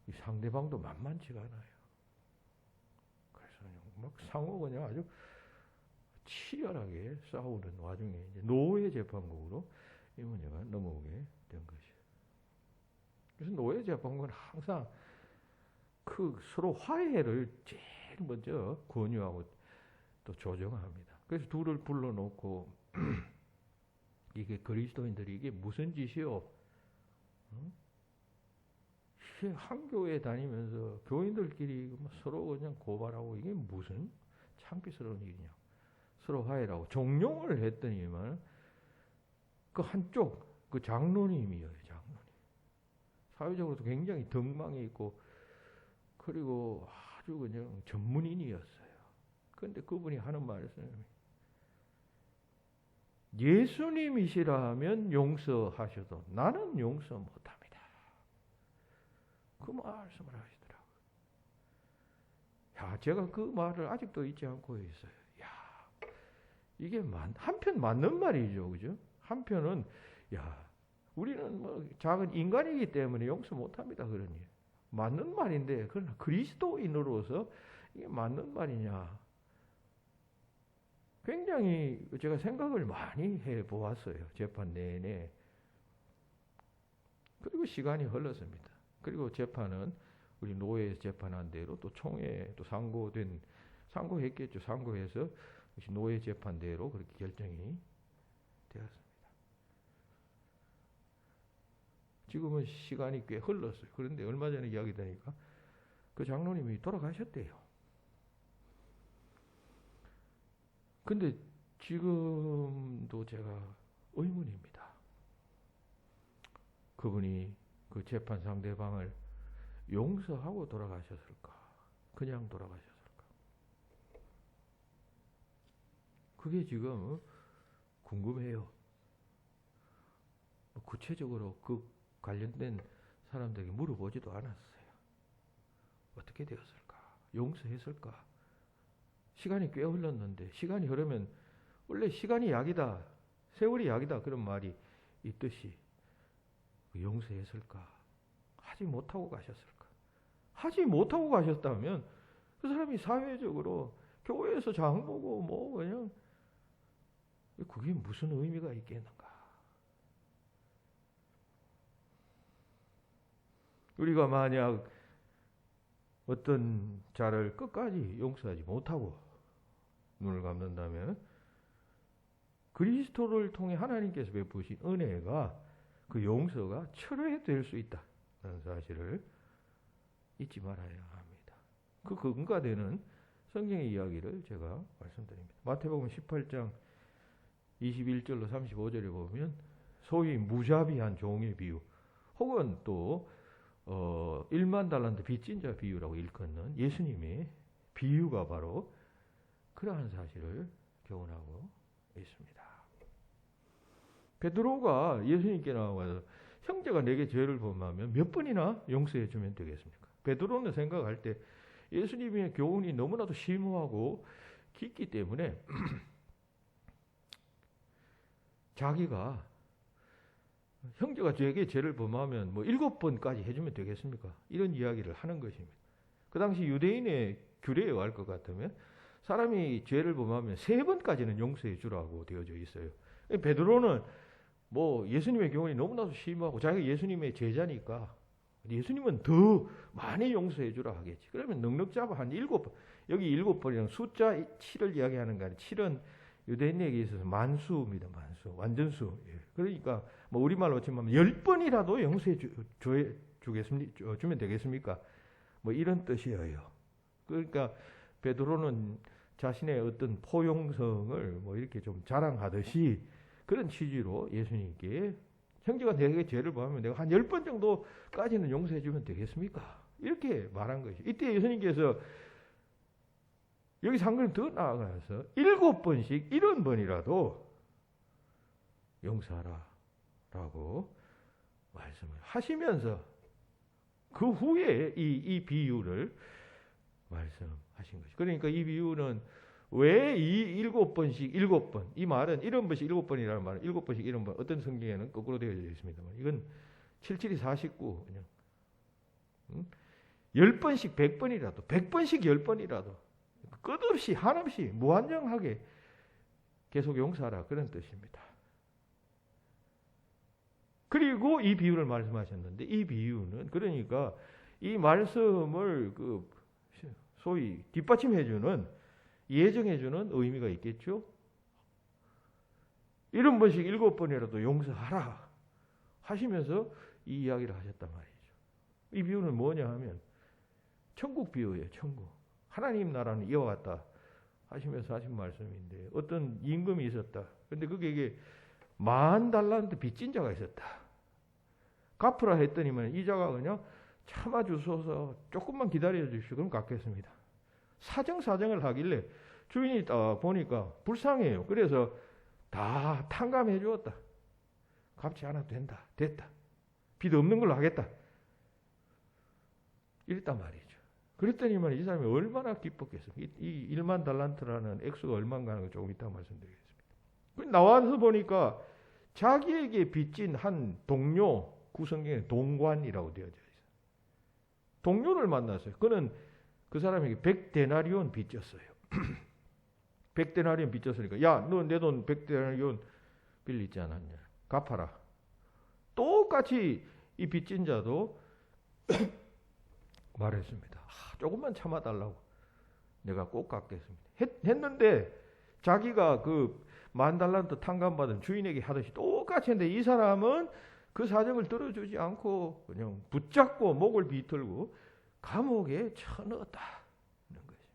이 상대방도 만만치가 않아요. 그래서 막 상호 그냥 아주 치열하게 싸우는 와중에 이제 노예 재판국으로 이 문제가 넘어오게 된 것이에요. 그래서 노예 재판국은 항상 그 서로 화해를 제일 먼저 권유하고 또 조정합니다. 그래서 둘을 불러놓고 이게 그리스도인들이 이게 무슨 짓이요? 한 교회 다니면서 교인들끼리 서로 그냥 고발하고 이게 무슨 창피스러운 일이냐? 서로 화해라고 종용을 했더니만 그 한쪽 그 장로님이에요. 장로님. 사회적으로도 굉장히 덕망이 있고 그리고 아주 그냥 전문인이었어요. 그런데 그분이 하는 말씀이 예수님이시라면 용서하셔도 나는 용서 못합니다. 그 말씀을 하시더라고요. 야, 제가 그 말을 아직도 잊지 않고 있어요. 야, 이게 한편 맞는 말이죠, 그죠? 한편은 야, 우리는 뭐 작은 인간이기 때문에 용서 못합니다, 그러니 맞는 말인데 그러나 그리스도인으로서 이게 맞는 말이냐? 굉장히 제가 생각을 많이 해보았어요. 재판 내내. 그리고 시간이 흘렀습니다. 그리고 재판은 우리 노예에서 재판한 대로 또 총회 또 상고했겠죠. 상고해서 노예 재판대로 그렇게 결정이 되었습니다. 지금은 시간이 꽤 흘렀어요. 그런데 얼마 전에 이야기 되니까 그 장로님이 돌아가셨대요. 근데 지금도 제가 의문입니다. 그분이 그 재판 상대방을 용서하고 돌아가셨을까? 그냥 돌아가셨을까? 그게 지금 궁금해요. 구체적으로 그 관련된 사람들에게 물어보지도 않았어요. 어떻게 되었을까? 용서했을까? 시간이 꽤 흘렀는데 시간이 흐르면 원래 시간이 약이다. 세월이 약이다. 그런 말이 있듯이 용서했을까? 하지 못하고 가셨을까? 하지 못하고 가셨다면 그 사람이 사회적으로 교회에서 장보고 뭐 그냥 그게 무슨 의미가 있겠는가? 우리가 만약 어떤 자를 끝까지 용서하지 못하고 눈을 감는다면 그리스도를 통해 하나님께서 베푸신 은혜가 그 용서가 철회될 수 있다는 사실을 잊지 말아야 합니다. 그 근거가 되는 성경의 이야기를 제가 말씀드립니다. 마태복음 18장 21절로 35절에 보면 소위 무자비한 종의 비유 혹은 또 1만 달란트 빚진 자 비유라고 일컫는 예수님의 비유가 바로 그러한 사실을 교훈하고 있습니다. 베드로가 예수님께 나와서 형제가 내게 죄를 범하면 몇 번이나 용서해 주면 되겠습니까? 베드로는 생각할 때 예수님의 교훈이 너무나도 심오하고 깊기 때문에 자기가 형제가 저에게 죄를 범하면 뭐 7번까지 해주면 되겠습니까? 이런 이야기를 하는 것입니다. 그 당시 유대인의 규례에 할 것 같으면 사람이 죄를 범하면 3번까지는 용서해 주라고 되어져 있어요. 베드로는 뭐 예수님의 경험이 너무나도 심하고 자기가 예수님의 제자니까 예수님은 더 많이 용서해 주라 하겠지. 그러면 넉넉 잡아 한 7번. 여기 7번이랑 숫자 7을 이야기하는 거 아니에요. 7은 유대인에게 있어서 만수입니다. 만수. 완전수. 예. 그러니까 뭐 우리말로 치면 10번이라도 용서해 주면 되겠습니까? 뭐 이런 뜻이에요. 그러니까 베드로는 자신의 어떤 포용성을 뭐 이렇게 좀 자랑하듯이 그런 취지로 예수님께 형제가 내게 죄를 범하면 내가 한 10번 정도까지는 용서해 주면 되겠습니까? 이렇게 말한 것이. 이때 예수님께서 여기서 한 걸음 더 나아가서 7번씩 70번이라도 용서하라 라고 말씀을 하시면서 그 후에 이 비유를 말씀하신 것이. 그러니까 이 비유는 왜 이 7번씩 7번, 이 말은 70번씩 7번이라는 말은 7번씩 70번, 어떤 성경에는 거꾸로 되어 있습니다만 이건 77이 49 그냥 10번씩 100번이라도 100번씩 10번이라도 끝없이 한없이 무한정하게 계속 용서하라 그런 뜻입니다. 그리고 이 비유를 말씀하셨는데 이 비유는 그러니까 이 말씀을 그 소위 뒷받침해주는 예정해주는 의미가 있겠죠. 70번씩 7번이라도 용서하라 하시면서 이 이야기를 하셨단 말이죠. 이 비유는 뭐냐 하면 천국 비유예요. 천국. 하나님 나라는 이와 같다 하시면서 하신 말씀인데 어떤 임금이 있었다. 근데 그게 10,000달란트 빚진 자가 있었다. 갚으라 했더니만 이자가 그냥 참아주소서 조금만 기다려 주십시오. 그럼 갚겠습니다. 사정을 하길래 주인이 딱 보니까 불쌍해요. 그래서 다 탕감해 주었다. 갚지 않아도 된다. 됐다. 빚 없는 걸로 하겠다. 이랬단 말이죠. 그랬더니만 이 사람이 얼마나 기뻤겠습니까? 이 1만 달란트라는 액수가 얼마인가 하는 거 조금 이따 말씀드리겠습니다. 나와서 보니까 자기에게 빚진 한 동료, 구성경에 동관이라고 되어져 있어요. 동료를 만났어요. 그는 그 사람에게 100데나리온 빚졌어요. 100데나리온 빚졌으니까 야, 너 내 돈 100데나리온 빌리지 않았냐? 갚아라. 똑같이 이 빚진 자도 말했습니다. 조금만 참아달라고. 내가 꼭 갚겠습니다. 했는데 자기가 그 10,000달란트 탕감받은 주인에게 하듯이 똑같이 했는데 이 사람은 그 사정을 들어주지 않고 그냥 붙잡고 목을 비틀고 감옥에 쳐넣었다는 것입니다.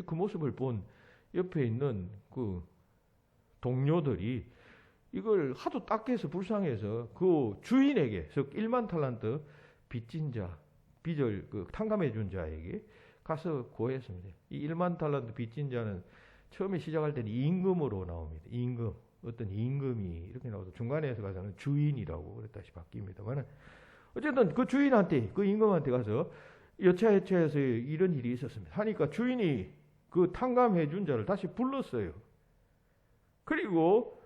그 모습을 본 옆에 있는 그 동료들이 이걸 하도 딱해서 불쌍해서 그 주인에게, 즉 1만 달란트 빚진 자, 빚을 그 탕감해 준 자에게 가서 고했습니다. 이 1만 달란트 빚진 자는 처음에 시작할 때는 임금으로 나옵니다. 임금. 어떤 임금이 이렇게 나와서 중간에서 가서는 주인이라고 그랬다시 바뀝니다만 어쨌든 그 주인한테, 그 임금한테 가서 여차여차해서 이런 일이 있었습니다. 하니까 주인이 그 탕감해 준 자를 다시 불렀어요. 그리고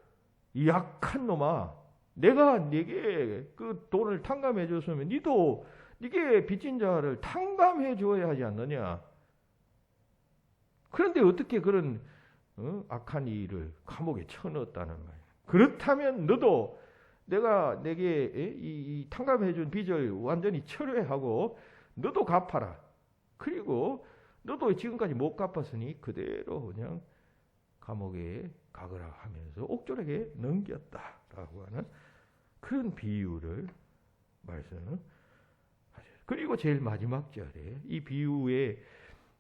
이 약한 놈아, 내가 네게 그 돈을 탕감해 줬으면 니도 네게 빚진 자를 탕감해 줘야 하지 않느냐. 그런데 어떻게 그런 악한 일을 감옥에 쳐넣었다는 말이야. 그렇다면 너도 내가 내게 이 탕감해 준 빚을 완전히 철회하고 너도 갚아라. 그리고 너도 지금까지 못 갚았으니 그대로 그냥 감옥에 가거라 하면서 옥졸에게 넘겼다라고 하는 그런 비유를 말씀하셔요. 그리고 제일 마지막 절에 이 비유의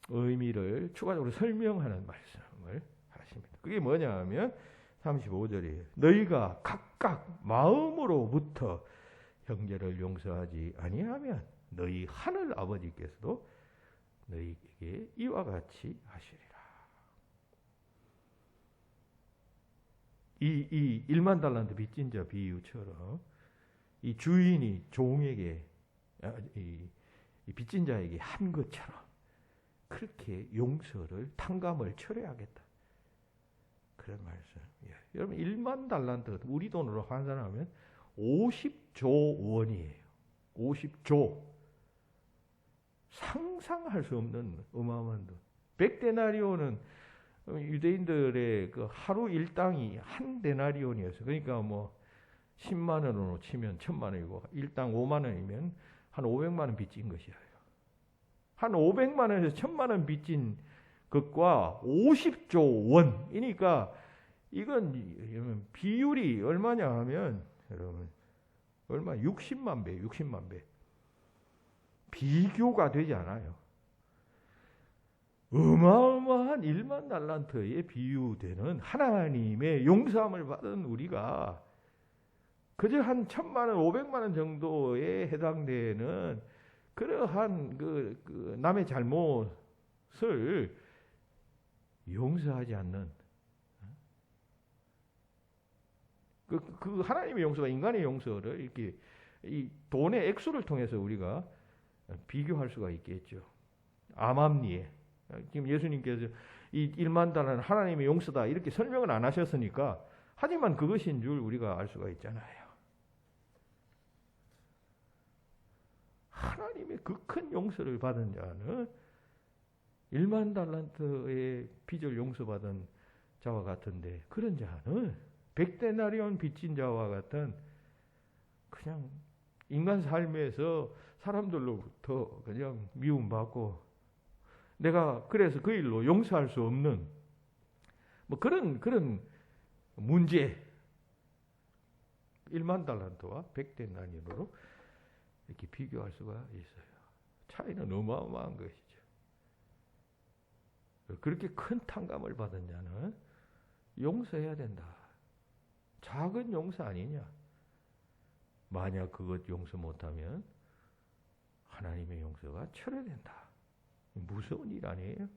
의미를 추가적으로 설명하는 말씀을 하십니다. 그게 뭐냐 하면 35절이에요. 너희가 각각 마음으로부터 형제를 용서하지 아니하면 너희 하늘 아버지께서도 너희에게 이와 같이 하시리라. 이 1만 달란트 빚진 자 비유처럼 이 주인이 종에게 이 빚진 자에게 한 것처럼 그렇게 용서를 탕감을 철회하겠다. 그런 말씀이에요. 여러분 1만 달란트 우리 돈으로 환산하면 50조 원이에요. 50조. 상상할 수 없는 어마어마한 돈. 100데나리온은 유대인들의 그 하루 일당이 한 데나리온이었어요. 그러니까 뭐 10만 원으로 치면 1000만 원이고 일당 5만 원이면 한 500만 원 빚진 것이에요. 한 500만 원에서 1000만 원 빚진 것과 50조 원이니까 이건 비율이 얼마냐 하면 여러분 얼마 60만 배, 60만 배. 비교가 되지 않아요. 어마어마한 1만 달란트에 비유되는 하나님의 용서함을 받은 우리가 그저 한 1000만 원, 500만 원 정도에 해당되는 그러한 그 남의 잘못을 용서하지 않는 그 하나님의 용서가 인간의 용서를 이렇게 이 돈의 액수를 통해서 우리가 비교할 수가 있겠죠. 암암리에 지금 예수님께서 이 1만 달러는 하나님의 용서다 이렇게 설명을 안 하셨으니까 하지만 그것인 줄 우리가 알 수가 있잖아요. 하나님의 그 큰 용서를 받은 자는 1만 달란트의 빚을 용서받은 자와 같은데 그런 자는 100데나리온 빚진 자와 같은 그냥 인간 삶에서 사람들로부터 그냥 미움받고 내가 그래서 그 일로 용서할 수 없는 뭐 그런 문제 1만 달란트와 100데나리온으로 이렇게 비교할 수가 있어요. 차이는 어마어마한 것이죠. 그렇게 큰 탕감을 받은 자는 용서해야 된다. 작은 용서 아니냐? 만약 그것 용서 못하면 하나님의 용서가 철회된다. 무서운 일 아니에요?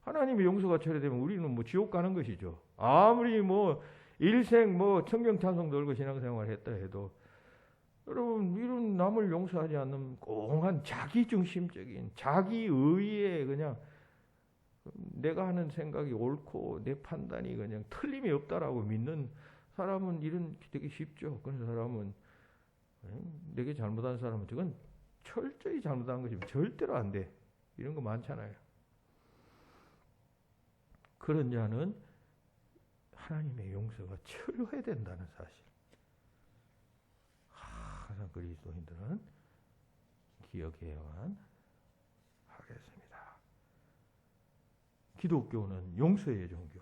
하나님의 용서가 철회되면 우리는 뭐 지옥 가는 것이죠. 아무리 뭐 일생 뭐 청경 찬송 들고 신앙생활 했다 해도 여러분 이런 남을 용서하지 않는 꽁한 자기중심적인 자기의에 그냥 내가 하는 생각이 옳고 내 판단이 그냥 틀림이 없다라고 믿는 사람은 이런 되게 쉽죠. 그런 사람은 내게 잘못한 사람은 저건 철저히 잘못한 것이면 절대로 안 돼. 이런 거 많잖아요. 그런 자는 하나님의 용서가 철회해야 된다는 사실. 항상 그리스도인들은 기억해야만 하겠습니다. 기독교는 용서의 종교.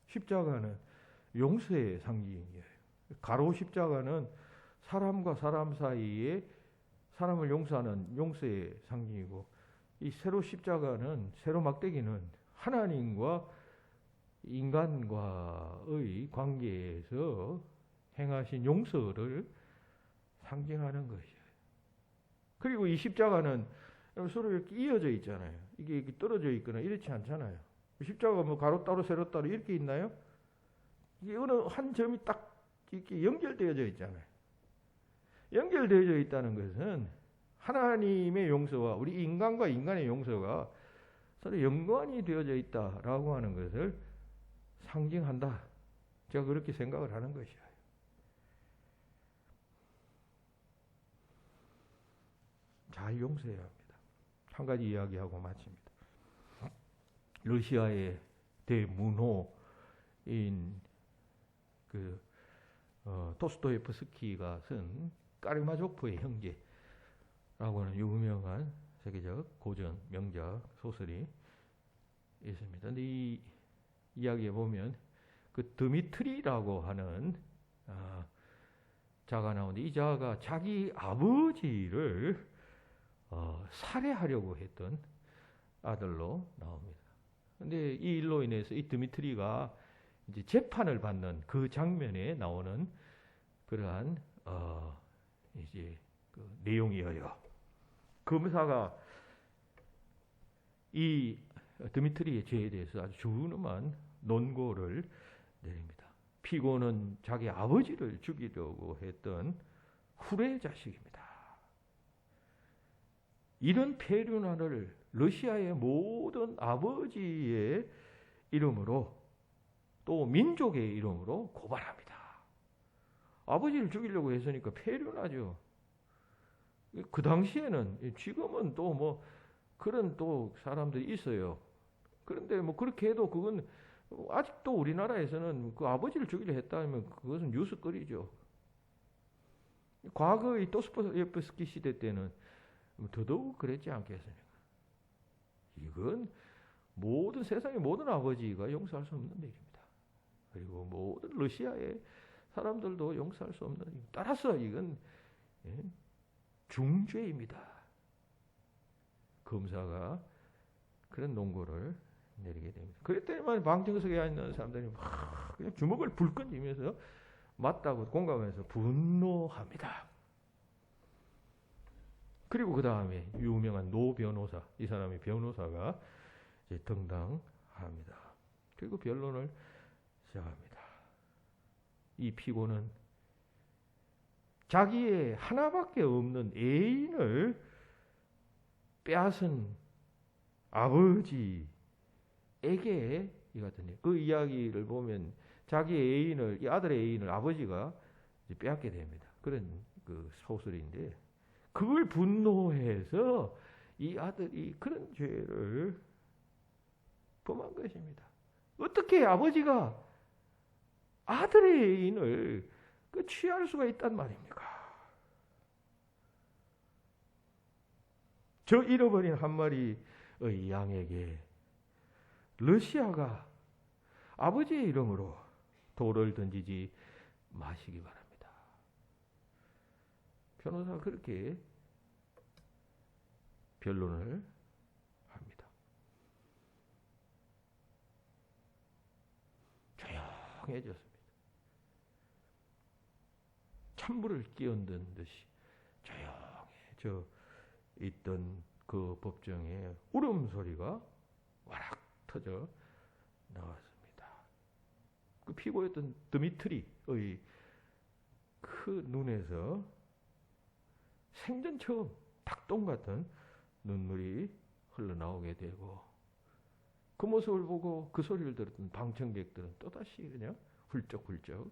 십자가는 용서의 상징이에요. 가로 십자가는 사람과 사람 사이에 사람을 용서하는 용서의 상징이고 이 세로 십자가는 세로 막대기는 하나님과 인간과의 관계에서 행하신 용서를 상징하는 것이에요. 그리고 이 십자가는 서로 이렇게 이어져 있잖아요. 이게 이렇게 떨어져 있거나 이렇지 않잖아요. 십자가가 뭐 가로 따로 세로 따로 이렇게 있나요? 이게 어느 한 점이 딱 이렇게 연결되어져 있잖아요. 연결되어져 있다는 것은 하나님의 용서와 우리 인간과 인간의 용서가 서로 연관이 되어져 있다라고 하는 것을 상징한다. 제가 그렇게 생각을 하는 것이에요. 잘 용서해야 합니다. 한 가지 이야기하고 마칩니다. 러시아의 대문호인 토스토예프스키가 쓴 까르마조프의 형제라고 하는 유명한 세계적 고전 명작 소설이 있습니다. 근데 이 이야기에 보면 그 드미트리라고 하는 자가 나오는데 이 자가 자기 아버지를 살해하려고 했던 아들로 나옵니다. 근데 이 일로 인해서 이 드미트리가 이제 재판을 받는 그 장면에 나오는 그러한 이제 그 내용이어요. 검사가 이 드미트리의 죄에 대해서 아주 준엄한 논고를 내립니다. 피고는 자기 아버지를 죽이려고 했던 후레 자식입니다. 이런 폐륜화를 러시아의 모든 아버지의 이름으로 또 민족의 이름으로 고발합니다. 아버지를 죽이려고 했으니까 폐륜하죠. 그 당시에는, 지금은 또 뭐 그런 또 사람들이 있어요. 그런데 뭐 그렇게 해도 그건 아직도 우리나라에서는 그 아버지를 죽이려 했다면 그것은 뉴스거리죠. 과거의 도스토옙스키 시대 때는 더더욱 그랬지 않겠습니까? 이건 모든 세상의 모든 아버지가 용서할 수 없는 일입니다. 그리고 모든 러시아의 사람들도 용서할 수 없는 일입니다. 따라서 이건 중죄입니다. 검사가 그런 논고를 내리게 됩니다. 그랬더니만 방청석에 있는 사람들이 막 그냥 주먹을 불끈 쥐면서 맞다고 공감해서 분노합니다. 그리고 그 다음에 유명한 노 변호사, 이 사람의 변호사가 이제 등장합니다. 그리고 변론을 시작합니다. 이 피고는 자기의 하나밖에 없는 애인을 빼앗은 아버지에게 이 같은 그 이야기를 보면 자기 애인을, 이 아들의 애인을 아버지가 이제 빼앗게 됩니다. 그런 그 소설인데, 그걸 분노해서 이 아들이 그런 죄를 범한 것입니다. 어떻게 아버지가 아들의 애인을 취할 수가 있단 말입니까? 저 잃어버린 한 마리의 양에게 러시아가 아버지의 이름으로 돌을 던지지 마시기 바랍니다. 변호사가 그렇게 변론을 합니다. 조용해졌습니다. 찬물을 끼얹은 듯이 조용해져 있던 그 법정에 울음소리가 와락 터져 나왔습니다. 그 피고였던 드미트리의 그 눈에서 생전 처음 닭똥 같은 눈물이 흘러나오게 되고, 그 모습을 보고 그 소리를 들었던 방청객들은 또다시 그냥 훌쩍훌쩍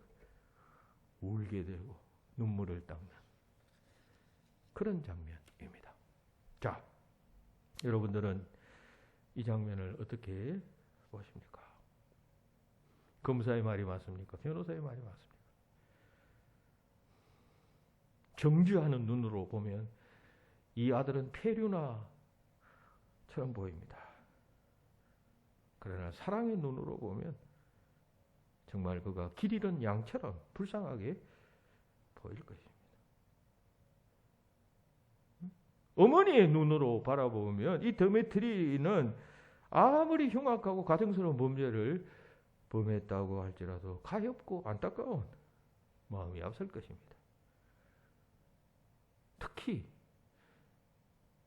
울게 되고 눈물을 닦는 그런 장면입니다. 자, 여러분들은 이 장면을 어떻게 보십니까? 검사의 말이 맞습니까? 변호사의 말이 맞습니까? 정죄하는 눈으로 보면 이 아들은 폐류나처럼 보입니다. 그러나 사랑의 눈으로 보면 정말 그가 길 잃은 양처럼 불쌍하게 보일 것입니다. 어머니의 눈으로 바라보면 이 드미트리는 아무리 흉악하고 가증스러운 범죄를 범했다고 할지라도 가엾고 안타까운 마음이 앞설 것입니다. 특히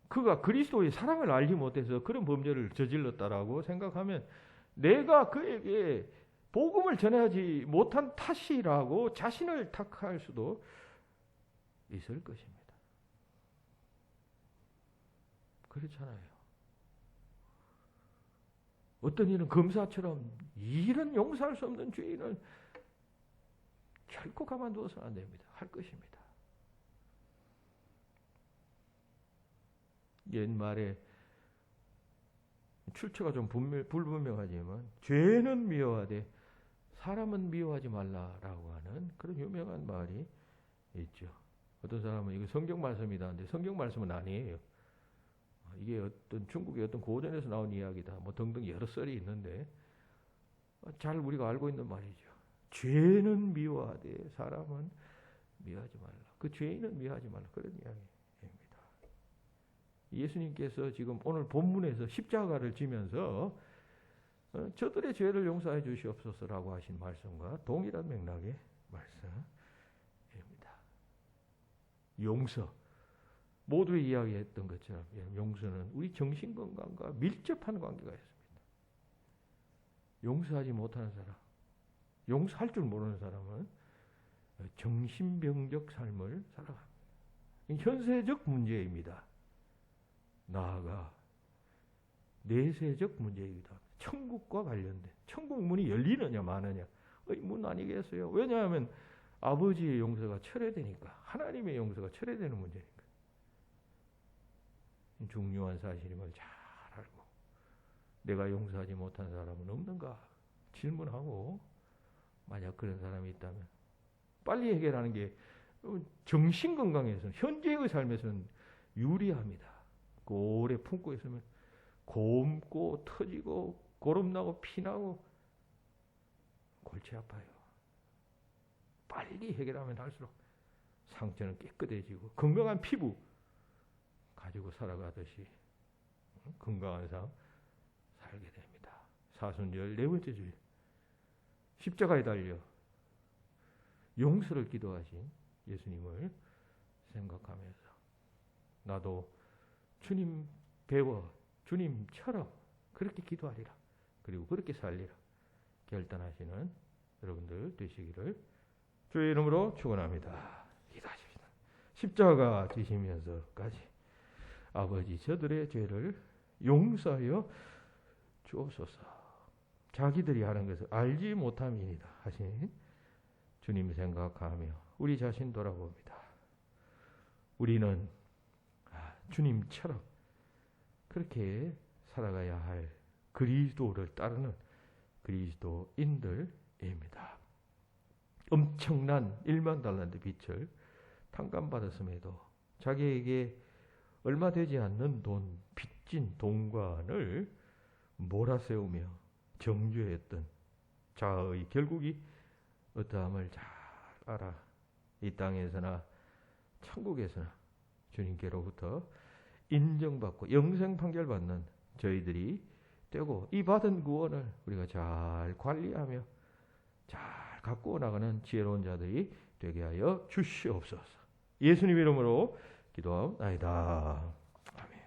그가 그리스도의 사랑을 알지 못해서 그런 범죄를 저질렀다라고 생각하면 내가 그에게 복음을 전하지 못한 탓이라고 자신을 탓할 수도 있을 것입니다. 그렇잖아요. 어떤 이는 검사처럼 이런 용서할 수 없는 죄인은 결코 가만두어서는 안 됩니다. 할 것입니다. 옛말에 출처가 좀 불분명하지만 죄는 미워하되 사람은 미워하지 말라라고 하는 그런 유명한 말이 있죠. 어떤 사람은 이거 성경 말씀이다 하는데 성경 말씀은 아니에요. 이게 어떤 중국의 어떤 고전에서 나온 이야기다 뭐 등등 여러 썰이 있는데 잘 우리가 알고 있는 말이죠. 죄는 미워하되 사람은 미워하지 말라. 그 죄인은 미워하지 말라. 그런 이야기입니다. 예수님께서 지금 오늘 본문에서 십자가를 지면서 저들의 죄를 용서해 주시옵소서라고 하신 말씀과 동일한 맥락의 말씀입니다. 용서, 모두 이야기했던 것처럼 용서는 우리 정신건강과 밀접한 관계가 있습니다. 용서하지 못하는 사람, 용서할 줄 모르는 사람은 정신병적 삶을 살아갑니다. 현세적 문제입니다. 나아가 내세적 문제이기도 합니다. 천국과 관련된 천국 문이 열리느냐 마느냐 문 아니겠어요? 왜냐하면 아버지의 용서가 철회되니까 하나님의 용서가 철회되는 문제니까. 중요한 사실임을 잘 알고 내가 용서하지 못한 사람은 없는가 질문하고 만약 그런 사람이 있다면 빨리 해결하는 게 정신건강에서는 현재의 삶에서는 유리합니다. 오래 품고 있으면 곪고 터지고 고름나고 피나고 골치 아파요. 빨리 해결하면 할수록 상처는 깨끗해지고 건강한 피부 가지고 살아가듯이 건강한 삶 살게 됩니다. 사순절 네 번째 주일 십자가에 달려 용서를 기도하신 예수님을 생각하면서 나도 주님 배워 주님처럼 그렇게 기도하리라. 그리고 그렇게 살리라. 결단하시는 여러분들 되시기를 주의 이름으로 축원합니다. 기도하십시다. 십자가 지시면서까지 아버지 저들의 죄를 용서하여 주옵소서. 자기들이 하는 것을 알지 못함이니이다 하신 주님 생각하며 우리 자신 돌아봅니다. 우리는 주님처럼 그렇게 살아가야 할 그리스도를 따르는 그리스도인들입니다. 엄청난 1만 달란트 빚을 탕감받았음에도 자기에게 얼마 되지 않는 돈, 빚진 동관을 몰아세우며 정죄했던 자의 결국이 어떠함을 잘 알아 이 땅에서나 천국에서나 주님께로부터 인정받고 영생 판결받는 저희들이 되고 이 받은 구원을 우리가 잘 관리하며 잘 갖고 나가는 지혜로운 자들이 되게 하여 주시옵소서. 예수님 이름으로 기도하옵나이다. 아멘.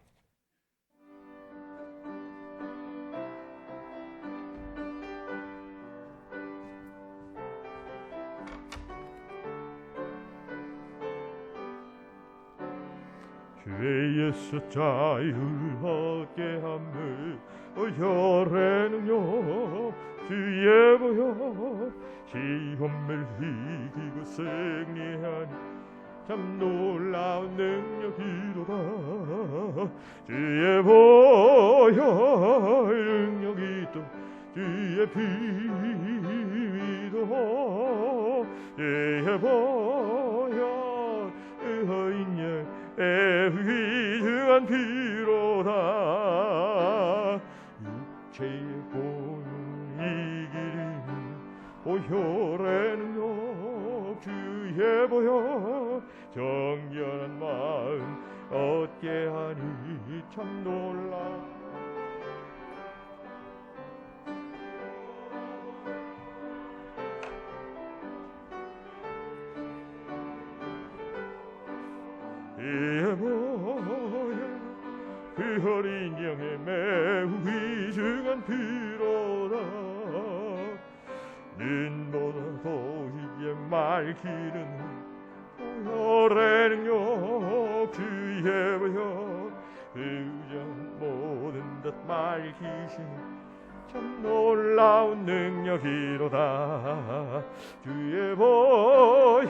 주의 예수 자유하게 하며 혈의 능력 주의 보여 시험을 이기고 승리하니 참 놀라운 능력이로다. 주의 보혈 능력이 또 주의 피도 주의 보혈 의인의 귀중한 피로다. 육체의 본을 이기리니 보혈의 능력 주의 보혈 정결한 마음 얻게 하니 참 놀라. 주의 보혈 그 어린 양의 매우 귀중한 피로다. 눈보다 보이게 맑히는 보혈의 능력 주의 보혈 의전 모든 것 맑히시니 참 놀라운 능력이로다. 주의 보혈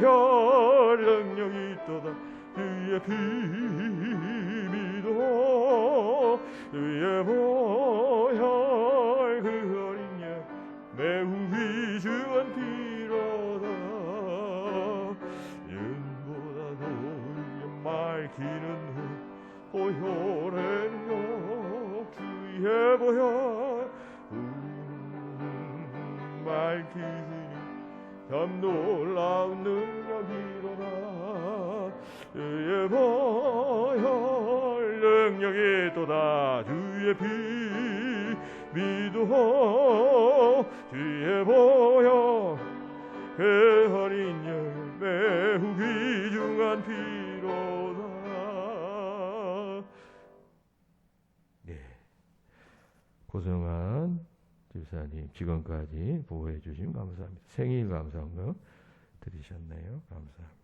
능력이 있도다. 주의 피미도 주의 보혈 그 어린 양 매우 귀중한 피로다. 윤보다 노을에 맑히는 보혈의 능력 주의 보혈 맑히시니 참 놀라운 능력이로다. 주의 보혈 능력이 또다. 주의 피 믿어 주의 보혈 그 어린 양 매우 귀중한 피로다. 네, 고성한 집사님 지금까지 보호해 주심 감사합니다. 생일 감사함 드리셨네요. 감사합니다.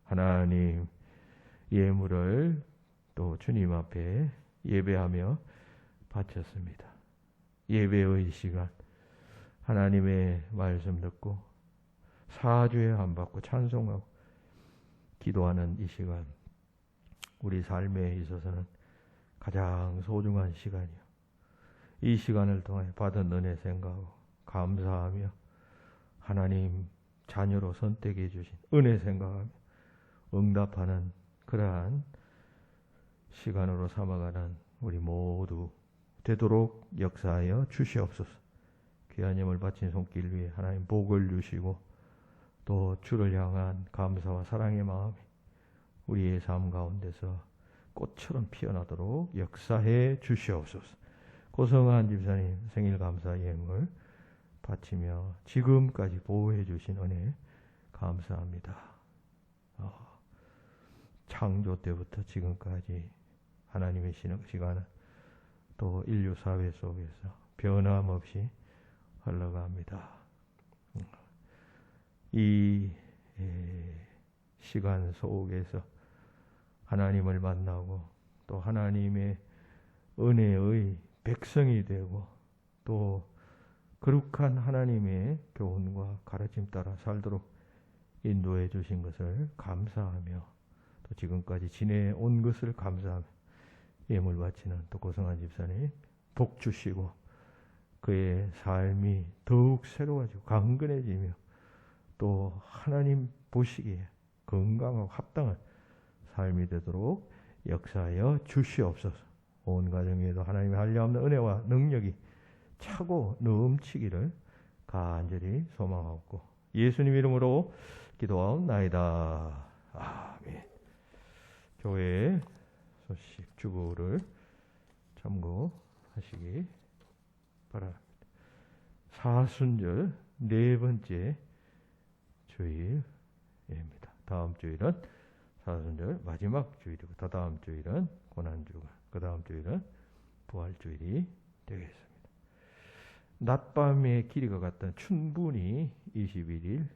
하나님 예물을 또 주님 앞에 예배하며 바쳤습니다. 예배의 시간, 하나님의 말씀 듣고 사죄 안 받고 찬송하고 기도하는 이 시간, 우리 삶에 있어서는 가장 소중한 시간이요. 이 시간을 통해 받은 은혜 생각하고 감사하며 하나님 자녀로 선택해 주신 은혜 생각하며 응답하는 그러한 시간으로 삼아가는 우리 모두 되도록 역사하여 주시옵소서. 귀한 예물 바친 손길 위에 하나님 복을 주시고 또 주를 향한 감사와 사랑의 마음이 우리의 삶 가운데서 꽃처럼 피어나도록 역사해 주시옵소서. 고성한 집사님 생일 감사 예물 바치며 지금까지 보호해 주신 은혜 감사합니다. 창조 때부터 지금까지 하나님의 시간은 또 인류 사회 속에서 변함없이 흘러갑니다. 이 시간 속에서 하나님을 만나고 또 하나님의 은혜의 백성이 되고 또 거룩한 하나님의 교훈과 가르침 따라 살도록 인도해 주신 것을 감사하며 또 지금까지 지내온 것을 감사하며 예물 바치는 또 고성한 집사님 복 주시고 그의 삶이 더욱 새로워지고 강건해지며 또 하나님 보시기에 건강하고 합당한 삶이 되도록 역사하여 주시옵소서. 온 가정에도 하나님의 한량없는 은혜와 능력이 차고 넘치기를 간절히 소망하고 예수님 이름으로 기도하옵나이다. 아멘. 교회 소식 주보를 참고하시기 바랍니다. 사순절 네 번째 주일입니다. 다음 주일은 사순절 마지막 주일이고 다다음 주일은 고난주가, 그 다음 주일은 부활주일이 되겠습니다. 낮밤의 길이가 같던 춘분이 21일이었습니다.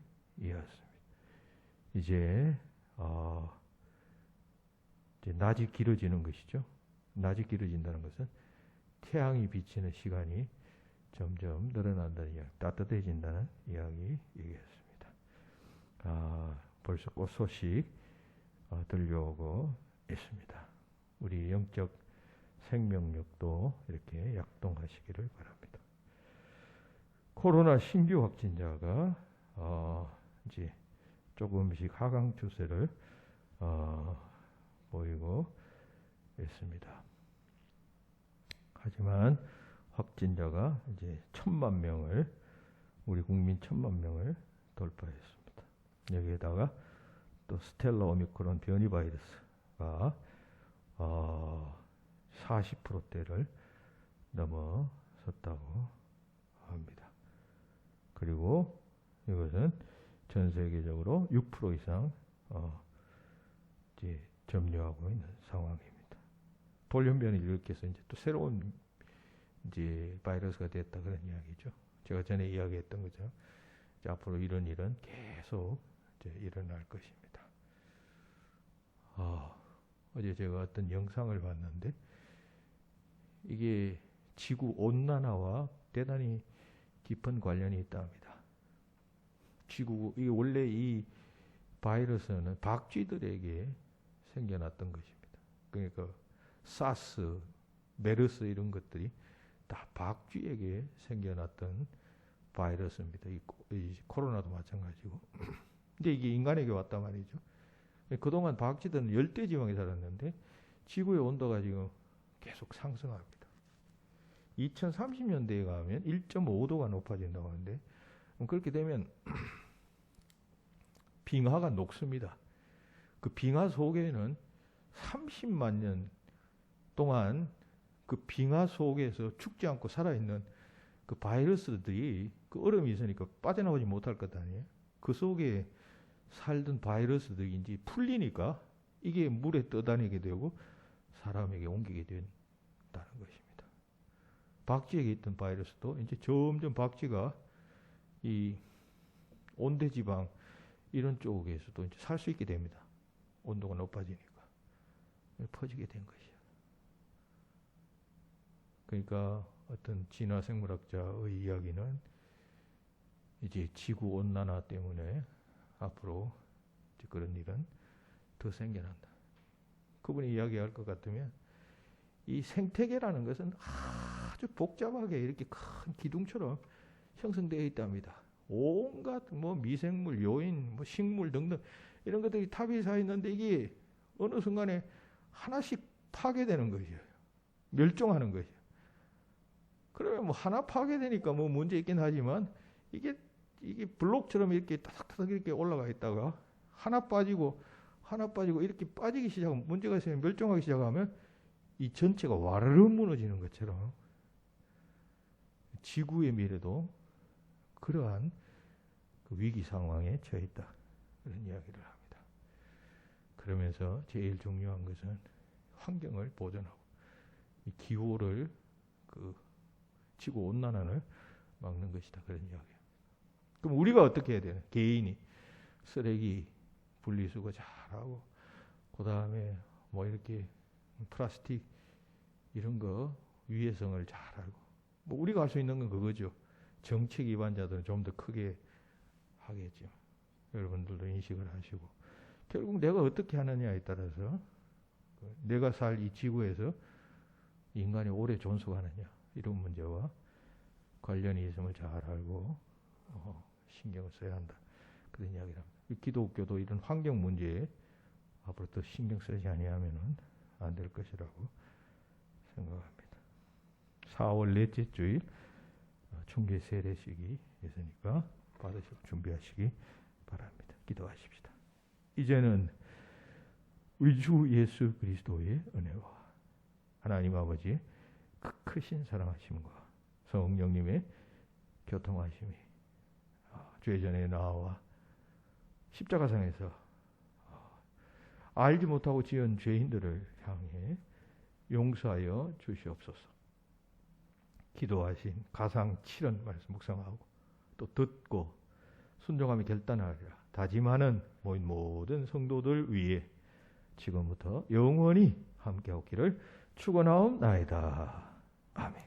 이제 낮이 길어지는 것이죠. 낮이 길어진다는 것은 태양이 비치는 시간이 점점 늘어난다는 이야기, 따뜻해진다는 이야기이겠습니다. 벌써 꽃 소식 들려오고 있습니다. 우리 영적 생명력도 이렇게 약동하시기를 바랍니다. 코로나 신규 확진자가 이제 조금씩 하강 추세를 보이고 있습니다. 하지만 확진자가 이제 1,000만 명을, 우리 국민 1,000만 명을 돌파했습니다. 여기에다가 또 스텔라 오미크론 변이 바이러스가 40%대를 넘어섰다고 합니다. 그리고 이것은 전 세계적으로 6% 이상 이제 점유하고 있는 상황입니다. 돌연변이를 일으켜서 이제 또 새로운 이제 바이러스가 됐다 그런 이야기죠. 제가 전에 이야기했던 거죠. 이제 앞으로 이런 일은 계속 이제 일어날 것입니다. 어제 제가 어떤 영상을 봤는데 이게 지구 온난화와 대단히 깊은 관련이 있답니다. 이게 원래 이 바이러스는 박쥐들에게 생겨났던 것입니다. 그러니까 사스, 메르스 이런 것들이 다 박쥐에게 생겨났던 바이러스입니다. 이 코로나도 마찬가지고. 근데 이게 인간에게 왔단 말이죠. 그동안 박쥐들은 열대지방에 살았는데 지구의 온도가 지금 계속 상승합니다. 2030년대에 가면 1.5도가 높아진다고 하는데 그렇게 되면 빙하가 녹습니다. 그 빙하 속에는 30만 년 동안 그 빙하 속에서 죽지 않고 살아있는 그 바이러스들이 그 얼음이 있으니까 빠져나오지 못할 것 아니에요. 그 속에 살던 바이러스들이 이제 풀리니까 이게 물에 떠다니게 되고 사람에게 옮기게 된다는 것입니다. 박쥐에게 있던 바이러스도 이제 점점 박쥐가 이 온대지방 이런 쪽에서도 이제 살 수 있게 됩니다. 온도가 높아지니까 퍼지게 된 것이에요. 그러니까 어떤 진화 생물학자의 이야기는 이제 지구 온난화 때문에 앞으로 이제 그런 일은 더 생겨난다. 그분이 이야기할 것 같으면 이 생태계라는 것은 아주 복잡하게 이렇게 큰 기둥처럼 형성되어 있답니다. 온갖 뭐 미생물, 요인, 뭐 식물 등등 이런 것들이 탑이 사 있는데 이게 어느 순간에 하나씩 파괴되는 것이에요. 멸종하는 것이에요. 그러면 뭐 하나 파괴되니까 뭐 문제 있긴 하지만 이게 블록처럼 이렇게 타닥타닥 이렇게 올라가 있다가 하나 빠지고 이렇게 빠지기 시작하면 문제가 있으면 멸종하기 시작하면 이 전체가 와르르 무너지는 것처럼 지구의 미래도 그러한 그 위기 상황에 처해 있다. 그런 이야기를 합니다. 그러면서 제일 중요한 것은 환경을 보존하고 이 기후를 그 지구 온난화를 막는 것이다. 그런 이야기입니다. 그럼 우리가 어떻게 해야 되나? 개인이 쓰레기 분리수거 잘하고 그 다음에 뭐 이렇게 플라스틱 이런 거 위해성을 잘 알고 뭐 우리가 할 수 있는 건 그거죠. 정책 위반자들은 좀 더 크게 하겠죠. 여러분들도 인식을 하시고 결국 내가 어떻게 하느냐에 따라서 내가 살 이 지구에서 인간이 오래 존속하느냐 이런 문제와 관련이 있음을 잘 알고 신경을 써야 한다. 그런 이야기를 합니다. 기독교도 이런 환경 문제에 앞으로 더 신경 쓰지 아니하면은 안 될 것이라고 생각합니다. 4월 넷째 주일 충계 세례식이 있으니까 받으시고 준비하시기 바랍니다. 기도하십시다. 이제는 우리 주 예수 그리스도의 은혜와 하나님 아버지의 그 크신 사랑하심과 성령님의 교통하심이 죄전의 나와 십자가상에서 알지 못하고 지은 죄인들을 향해 용서하여 주시옵소서. 기도하신 가상 7원 말씀 묵상하고 또 듣고 순종하며 결단하리라 다짐하는 모든 성도들 위해 지금부터 영원히 함께하기를 축원하옵나이다. 아멘.